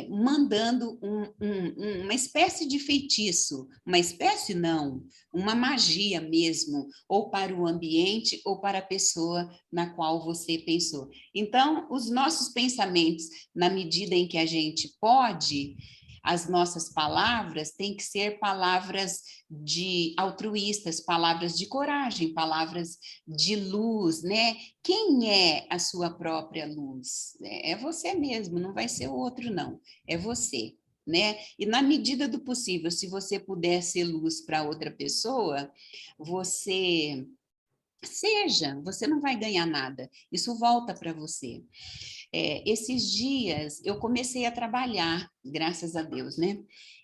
[SPEAKER 2] mandando uma espécie de feitiço, uma espécie não, uma magia mesmo, ou para o ambiente ou para a pessoa na qual você pensou. Então, os nossos pensamentos, na medida em que a gente pode, as nossas palavras têm que ser palavras de altruístas, palavras de coragem, palavras de luz, né? Quem é a sua própria luz? É você mesmo, não vai ser o outro, não. É você, né? E na medida do possível, se você puder ser luz para outra pessoa, você seja, você não vai ganhar nada. Isso volta para você. Esses dias eu comecei a trabalhar, graças a Deus, né?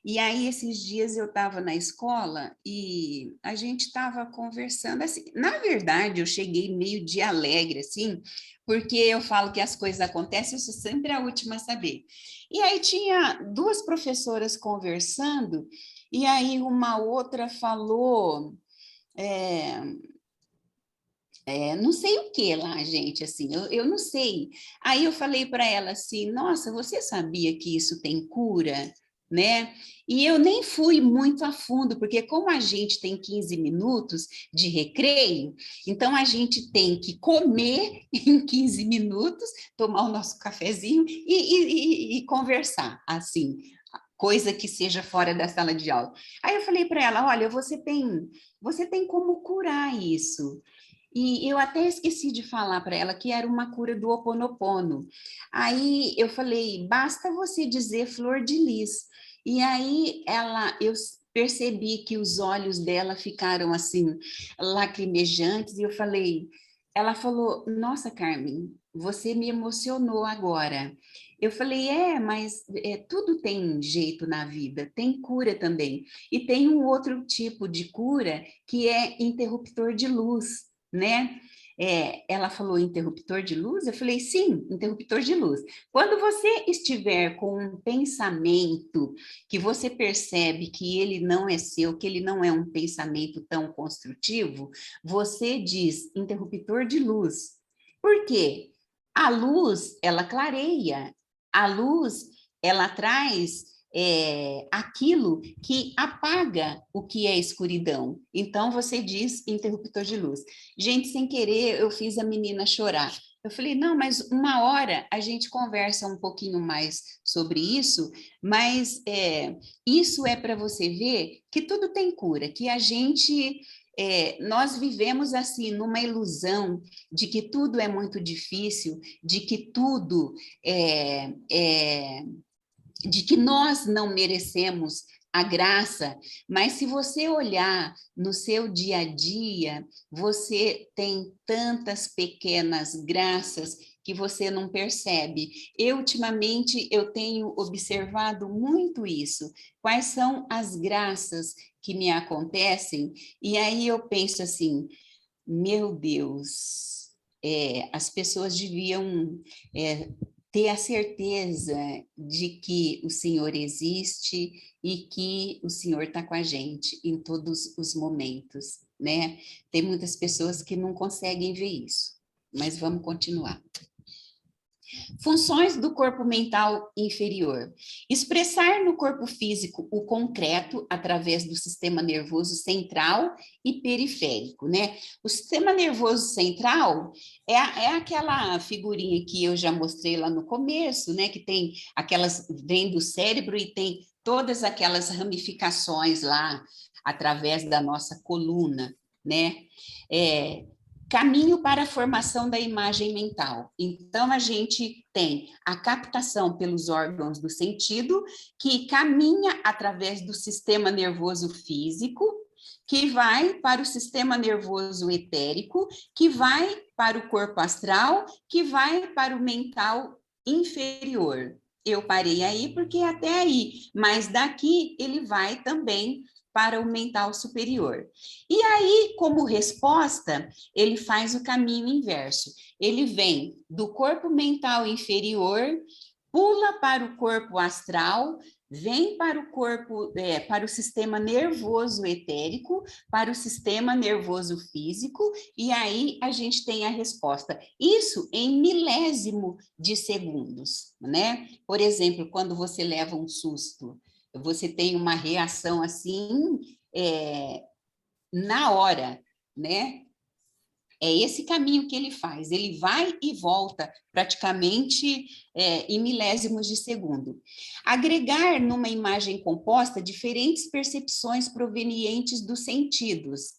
[SPEAKER 2] E aí, esses dias eu estava na escola e a gente estava conversando, assim, na verdade, eu cheguei meio de alegre, assim, porque eu falo que as coisas acontecem, eu sou sempre a última a saber. E aí tinha duas professoras conversando, e aí uma outra falou... não sei o que lá, gente, assim, eu não sei. Aí eu falei para ela assim, nossa, você sabia que isso tem cura, né? E eu nem fui muito a fundo, porque como a gente tem 15 minutos de recreio, então a gente tem que comer em 15 minutos, tomar o nosso cafezinho e conversar, assim, coisa que seja fora da sala de aula. Aí eu falei para ela, olha, você tem como curar isso. E eu até esqueci de falar para ela que era uma cura do Ho Oponopono. Aí eu falei, basta você dizer flor de lis. E aí eu percebi que os olhos dela ficaram assim, lacrimejantes, e eu falei, ela falou, nossa, Carmen, você me emocionou agora. Eu falei, mas tudo tem jeito na vida, tem cura também. E tem um outro tipo de cura que é interruptor de luz, né? Ela falou interruptor de luz? Eu falei, sim, interruptor de luz. Quando você estiver com um pensamento que você percebe que ele não é seu, que ele não é um pensamento tão construtivo, você diz interruptor de luz. Por quê? A luz, ela clareia. A luz, ela traz aquilo que apaga o que é escuridão. Então, você diz interruptor de luz. Gente, sem querer, eu fiz a menina chorar. Eu falei, não, mas uma hora a gente conversa um pouquinho mais sobre isso, mas isso é para você ver que tudo tem cura, que a gente... nós vivemos assim numa ilusão de que tudo é muito difícil, de que tudo de que nós não merecemos a graça, mas se você olhar no seu dia a dia, você tem tantas pequenas graças que você não percebe. Ultimamente, eu tenho observado muito isso. Quais são as graças que me acontecem? E aí eu penso assim, meu Deus, as pessoas deviam ter a certeza de que o Senhor existe e que o Senhor está com a gente em todos os momentos, né? Tem muitas pessoas que não conseguem ver isso, mas vamos continuar. Funções do corpo mental inferior. Expressar no corpo físico o concreto através do sistema nervoso central e periférico, né? O sistema nervoso central é aquela figurinha que eu já mostrei lá no começo, né? Que tem aquelas, vem do cérebro e tem todas aquelas ramificações lá através da nossa coluna, né? Caminho para a formação da imagem mental. Então, a gente tem a captação pelos órgãos do sentido, que caminha através do sistema nervoso físico, que vai para o sistema nervoso etérico, que vai para o corpo astral, que vai para o mental inferior. Eu parei aí porque até aí, mas daqui ele vai também para o mental superior. E aí, como resposta, ele faz o caminho inverso. Ele vem do corpo mental inferior, pula para o corpo astral, vem para o corpo, para o sistema nervoso etérico, para o sistema nervoso físico, e aí a gente tem a resposta. Isso em milésimo de segundos, né? Por exemplo, quando você leva um susto, você tem uma reação assim, na hora, né? É esse caminho que ele faz, ele vai e volta praticamente em milésimos de segundo. Agregar numa imagem composta diferentes percepções provenientes dos sentidos.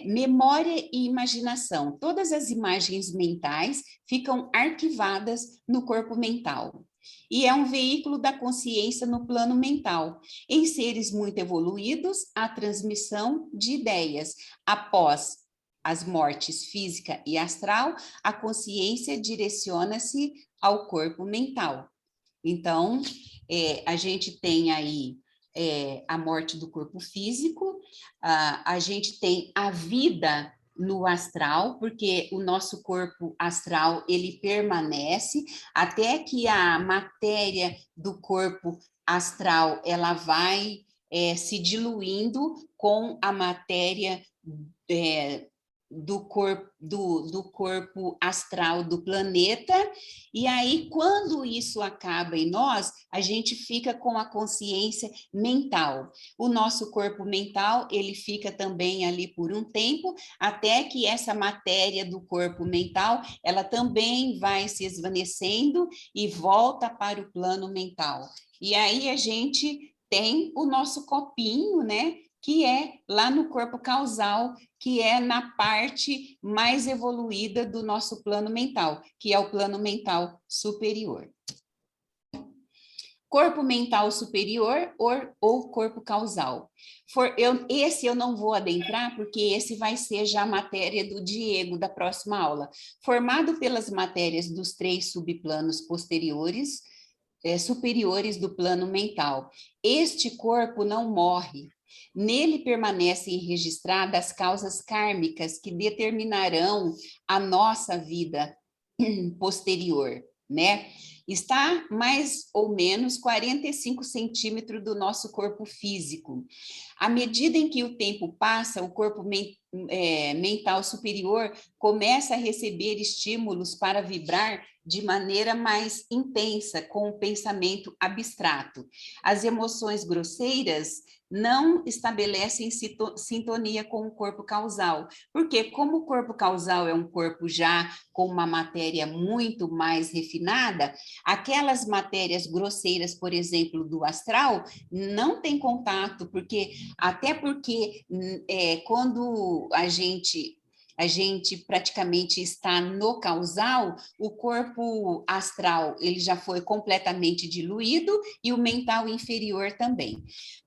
[SPEAKER 2] Memória e imaginação. Todas as imagens mentais ficam arquivadas no corpo mental. E é um veículo da consciência no plano mental. Em seres muito evoluídos, a transmissão de ideias. Após as mortes física e astral, a consciência direciona-se ao corpo mental. Então, a gente tem aí a morte do corpo físico, a gente tem a vida no astral, porque o nosso corpo astral, ele permanece até que a matéria do corpo astral, ela vai se diluindo com a matéria do corpo astral do planeta, e aí, quando isso acaba em nós, a gente fica com a consciência mental. O nosso corpo mental, ele fica também ali por um tempo, até que essa matéria do corpo mental, ela também vai se esvanecendo e volta para o plano mental. E aí a gente tem o nosso copinho, né? Que é lá no corpo causal, que é na parte mais evoluída do nosso plano mental, que é o plano mental superior. Corpo mental superior ou corpo causal. Esse eu não vou adentrar, porque esse vai ser já a matéria do Diego, da próxima aula. Formado pelas matérias dos 3 subplanos posteriores, superiores do plano mental. Este corpo não morre. Nele permanecem registradas as causas kármicas que determinarão a nossa vida posterior, né? Está mais ou menos 45 centímetros do nosso corpo físico. À medida em que o tempo passa, o corpo mental superior começa a receber estímulos para vibrar de maneira mais intensa, com o pensamento abstrato. As emoções grosseiras não estabelecem sintonia com o corpo causal, porque como o corpo causal é um corpo já com uma matéria muito mais refinada, aquelas matérias grosseiras, por exemplo, do astral, não tem contato, até porque quando a gente praticamente está no causal, o corpo astral ele já foi completamente diluído e o mental inferior também.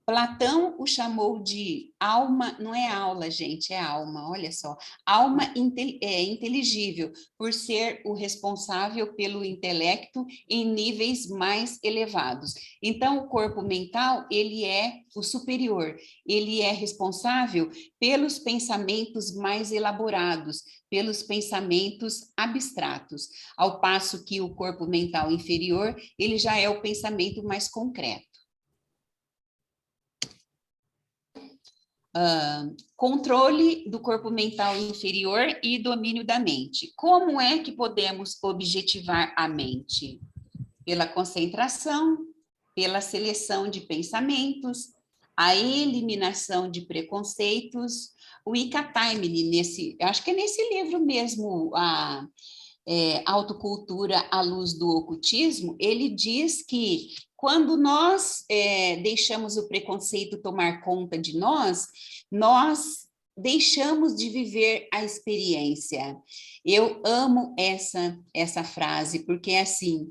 [SPEAKER 2] Platão o chamou de alma, não é aula, gente, é alma, olha só, alma inteligível, por ser o responsável pelo intelecto em níveis mais elevados. Então, o corpo mental, ele é o superior, ele é responsável pelos pensamentos mais elaborados, pelos pensamentos abstratos, ao passo que o corpo mental inferior, ele já é o pensamento mais concreto. controle do corpo mental inferior e domínio da mente. Como é que podemos objetivar a mente? Pela concentração, pela seleção de pensamentos, a eliminação de preconceitos. O Ika-Time, acho que é nesse livro mesmo, Autocultura à Luz do Ocultismo, ele diz que quando nós deixamos o preconceito tomar conta de nós deixamos de viver a experiência. Eu amo essa frase, porque é assim,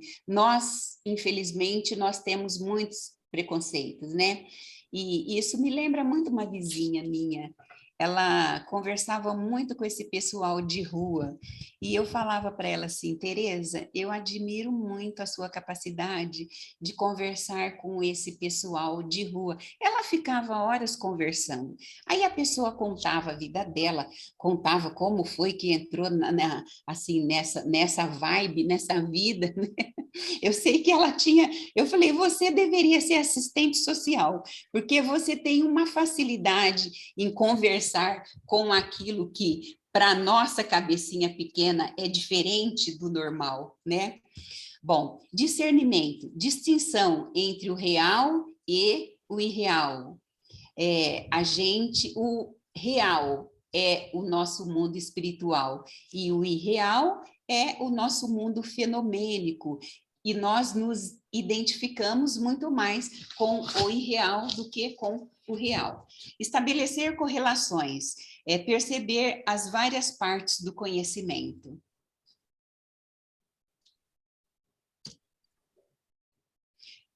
[SPEAKER 2] infelizmente, nós temos muitos preconceitos, né? E isso me lembra muito uma vizinha minha. Ela conversava muito com esse pessoal de rua, e eu falava para ela assim: Tereza, eu admiro muito a sua capacidade de conversar com esse pessoal de rua. Ela ficava horas conversando, aí a pessoa contava a vida dela, contava como foi que entrou assim, nessa vibe, nessa vida, né? Eu sei que ela tinha, eu falei, você deveria ser assistente social, porque você tem uma facilidade em conversar com aquilo que, para nossa cabecinha pequena, é diferente do normal, né? Bom, discernimento, distinção entre o real e o irreal. O real é o nosso mundo espiritual e o irreal é o nosso mundo fenomênico. E nós nos identificamos muito mais com o irreal do que com o real. Estabelecer correlações, perceber as várias partes do conhecimento.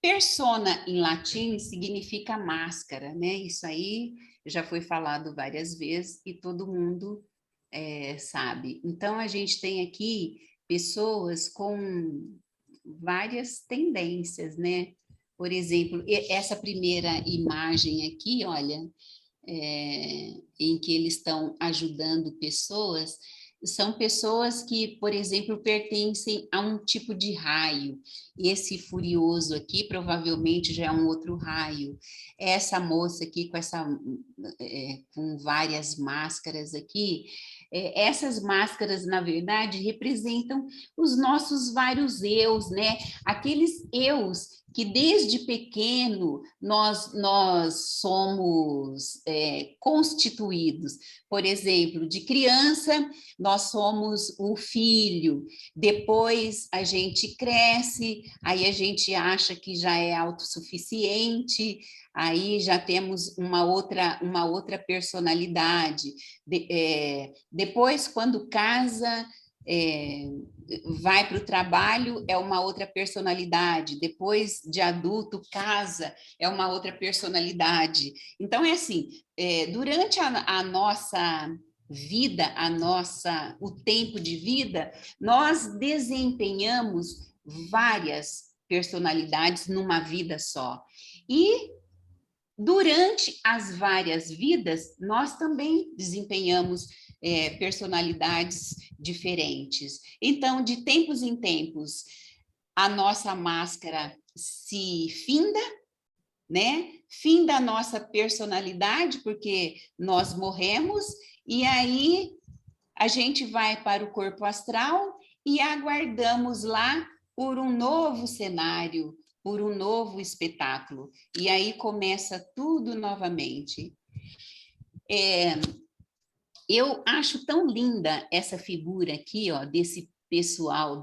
[SPEAKER 2] Persona, em latim, significa máscara, né? Isso aí já foi falado várias vezes e todo mundo sabe. Então, a gente tem aqui pessoas com várias tendências, né? Por exemplo, essa primeira imagem aqui, olha, em que eles estão ajudando pessoas, são pessoas que, por exemplo, pertencem a um tipo de raio. Esse furioso aqui provavelmente já é um outro raio. Essa moça aqui com várias máscaras aqui, essas máscaras, na verdade, representam os nossos vários eus, né? Aqueles eus que desde pequeno nós somos constituídos. Por exemplo, de criança, nós somos o filho, depois a gente cresce, aí a gente acha que já é autossuficiente, aí já temos uma outra personalidade. Depois, quando casa, vai para o trabalho, é uma outra personalidade. Depois de adulto, casa, é uma outra personalidade. Então, é assim, durante a nossa vida, o tempo de vida, nós desempenhamos várias personalidades numa vida só. E durante as várias vidas, nós também desempenhamos personalidades diferentes. Então, de tempos em tempos, a nossa máscara se finda, né? Finda a nossa personalidade, porque nós morremos, e aí a gente vai para o corpo astral e aguardamos lá por um novo cenário, por um novo espetáculo. E aí começa tudo novamente. Eu acho tão linda essa figura aqui, ó, desse pessoal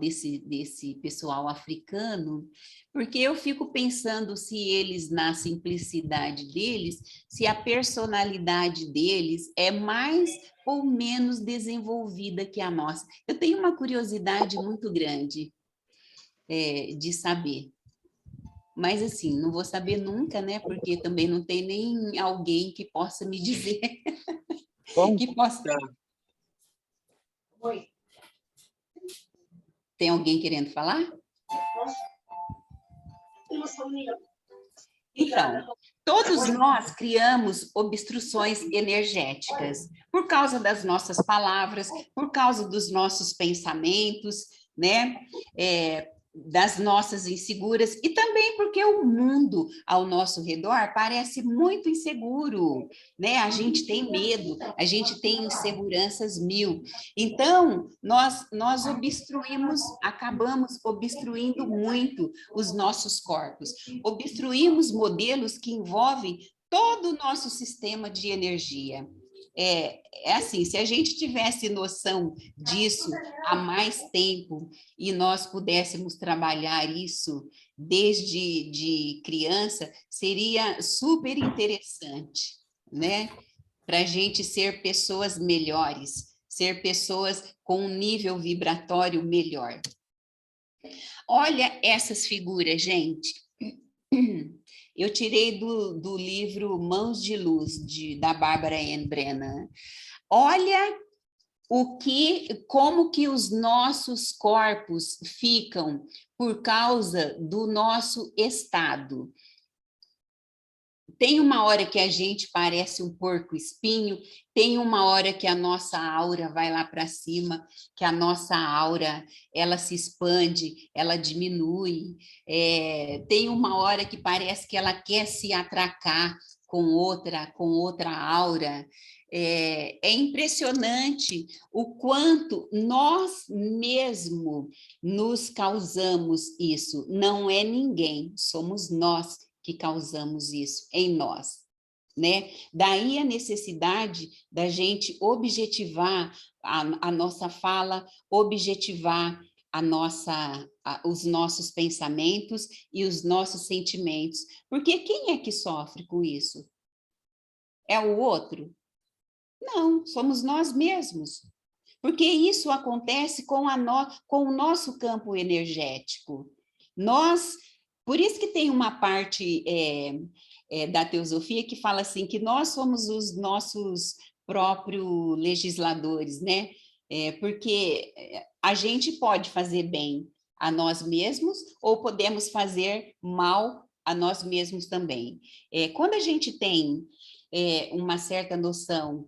[SPEAKER 2] africano, porque eu fico pensando se eles, na simplicidade deles, se a personalidade deles é mais ou menos desenvolvida que a nossa. Eu tenho uma curiosidade muito grande de saber. Mas, assim, não vou saber nunca, né? Porque também não tem nem alguém que possa me dizer. Que possa...
[SPEAKER 1] Oi.
[SPEAKER 2] Tem alguém querendo falar? Então, todos nós criamos obstruções energéticas por causa das nossas palavras, por causa dos nossos pensamentos, né? das nossas inseguras, e também porque o mundo ao nosso redor parece muito inseguro, né? A gente tem medo, a gente tem inseguranças mil. Então, nós acabamos obstruindo muito os nossos corpos, obstruímos modelos que envolvem todo o nosso sistema de energia. É assim, se a gente tivesse noção disso há mais tempo e nós pudéssemos trabalhar isso desde de criança, seria super interessante, né? Para a gente ser pessoas melhores, ser pessoas com um nível vibratório melhor. Olha essas figuras, gente. Eu tirei do livro Mãos de Luz, da Barbara Ann Brennan. Olha como que os nossos corpos ficam por causa do nosso estado. Tem uma hora que a gente parece um porco-espinho, tem uma hora que a nossa aura vai lá para cima, que a nossa aura ela se expande, ela diminui. Tem uma hora que parece que ela quer se atracar com outra aura. É impressionante o quanto nós mesmos nos causamos isso. Não é ninguém, somos nós que causamos isso em nós, né? Daí a necessidade da gente objetivar a nossa fala, objetivar os nossos pensamentos e os nossos sentimentos. Porque quem é que sofre com isso? É o outro? Não, somos nós mesmos. Porque isso acontece com o nosso campo energético. Por isso que tem uma parte da teosofia que fala assim, que nós somos os nossos próprios legisladores, né? Porque a gente pode fazer bem a nós mesmos ou podemos fazer mal a nós mesmos também. Quando a gente tem uma certa noção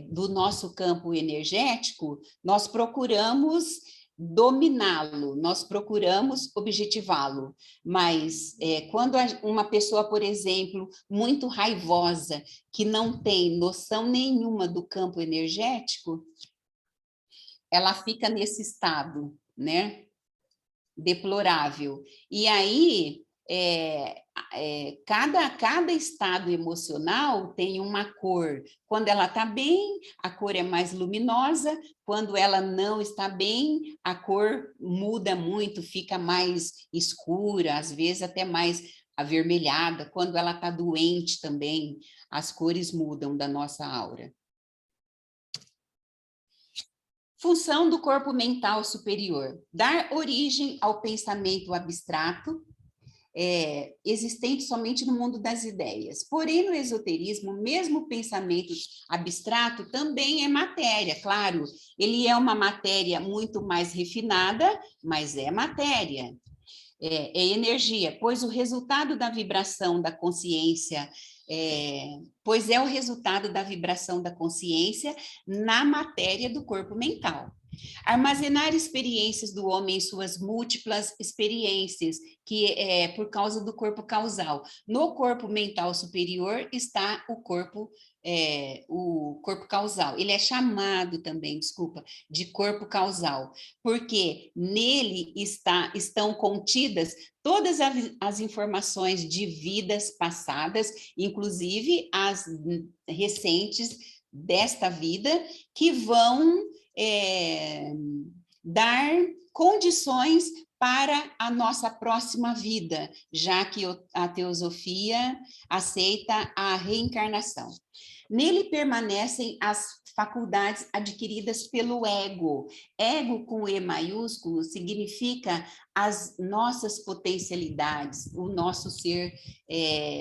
[SPEAKER 2] do nosso campo energético, nós procuramos dominá-lo, nós procuramos objetivá-lo, mas quando uma pessoa, por exemplo, muito raivosa, que não tem noção nenhuma do campo energético, ela fica nesse estado, né, deplorável. E aí, cada estado emocional tem uma cor. Quando ela está bem, a cor é mais luminosa. Quando ela não está bem, a cor muda muito, fica mais escura, às vezes até mais avermelhada. Quando ela está doente também, as cores mudam da nossa aura. Função do corpo mental superior: dar origem ao pensamento abstrato, existente somente no mundo das ideias. Porém, no esoterismo, mesmo o pensamento abstrato também é matéria, claro, ele é uma matéria muito mais refinada, mas é matéria, é energia, pois o resultado da vibração da consciência, pois é o resultado da vibração da consciência na matéria do corpo mental. Armazenar experiências do homem em suas múltiplas experiências, que é por causa do corpo causal. No corpo mental superior está o corpo causal. Ele é chamado também, de corpo causal, porque nele estão contidas todas as informações de vidas passadas, inclusive as recentes desta vida, que vão dar condições para a nossa próxima vida, já que a teosofia aceita a reencarnação. Nele permanecem as faculdades adquiridas pelo ego. Ego com E maiúsculo significa as nossas potencialidades, o nosso ser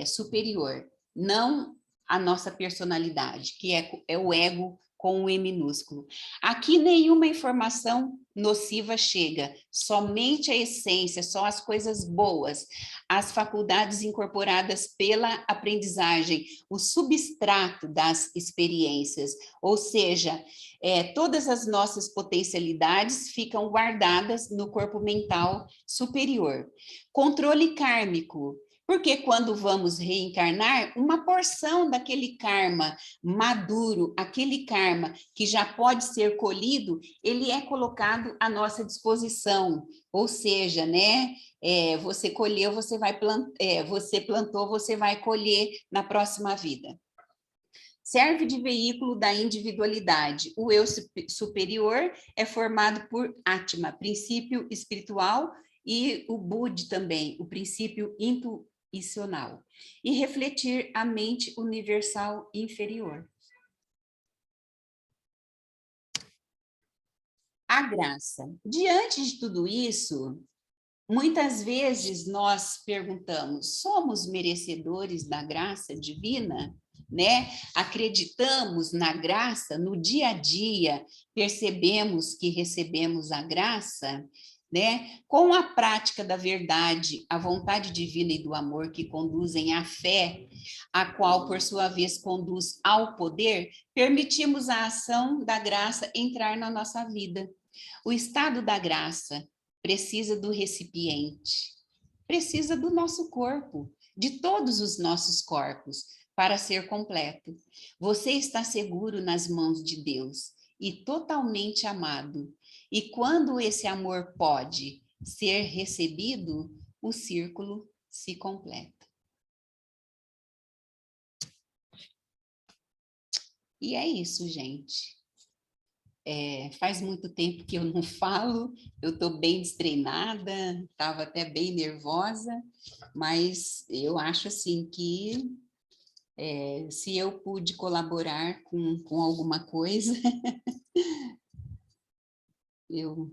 [SPEAKER 2] superior, não a nossa personalidade, que é o ego com o E minúsculo. Aqui nenhuma informação nociva chega, somente a essência, só as coisas boas, as faculdades incorporadas pela aprendizagem, o substrato das experiências, ou seja, todas as nossas potencialidades ficam guardadas no corpo mental superior. Controle kármico. Porque quando vamos reencarnar, uma porção daquele karma maduro, aquele karma que já pode ser colhido, ele é colocado à nossa disposição. Ou seja, né? Você colheu, você vai você plantou, você vai colher na próxima vida. Serve de veículo da individualidade. O eu superior é formado por Atma, princípio espiritual, e o Bud também, o princípio intuicional. E refletir a mente universal inferior. A graça. Diante de tudo isso, muitas vezes nós perguntamos, somos merecedores da graça divina? Né? Acreditamos na graça no dia a dia, percebemos que recebemos a graça, né? Com a prática da verdade, a vontade divina e do amor que conduzem à fé, a qual, por sua vez, conduz ao poder, permitimos a ação da graça entrar na nossa vida. O estado da graça precisa do recipiente, precisa do nosso corpo, de todos os nossos corpos, para ser completo. Você está seguro nas mãos de Deus e totalmente amado. E quando esse amor pode ser recebido, o círculo se completa. E é isso, gente. Faz muito tempo que eu não falo, eu estou bem destreinada, estava até bem nervosa, mas eu acho assim que se eu pude colaborar com alguma coisa, eu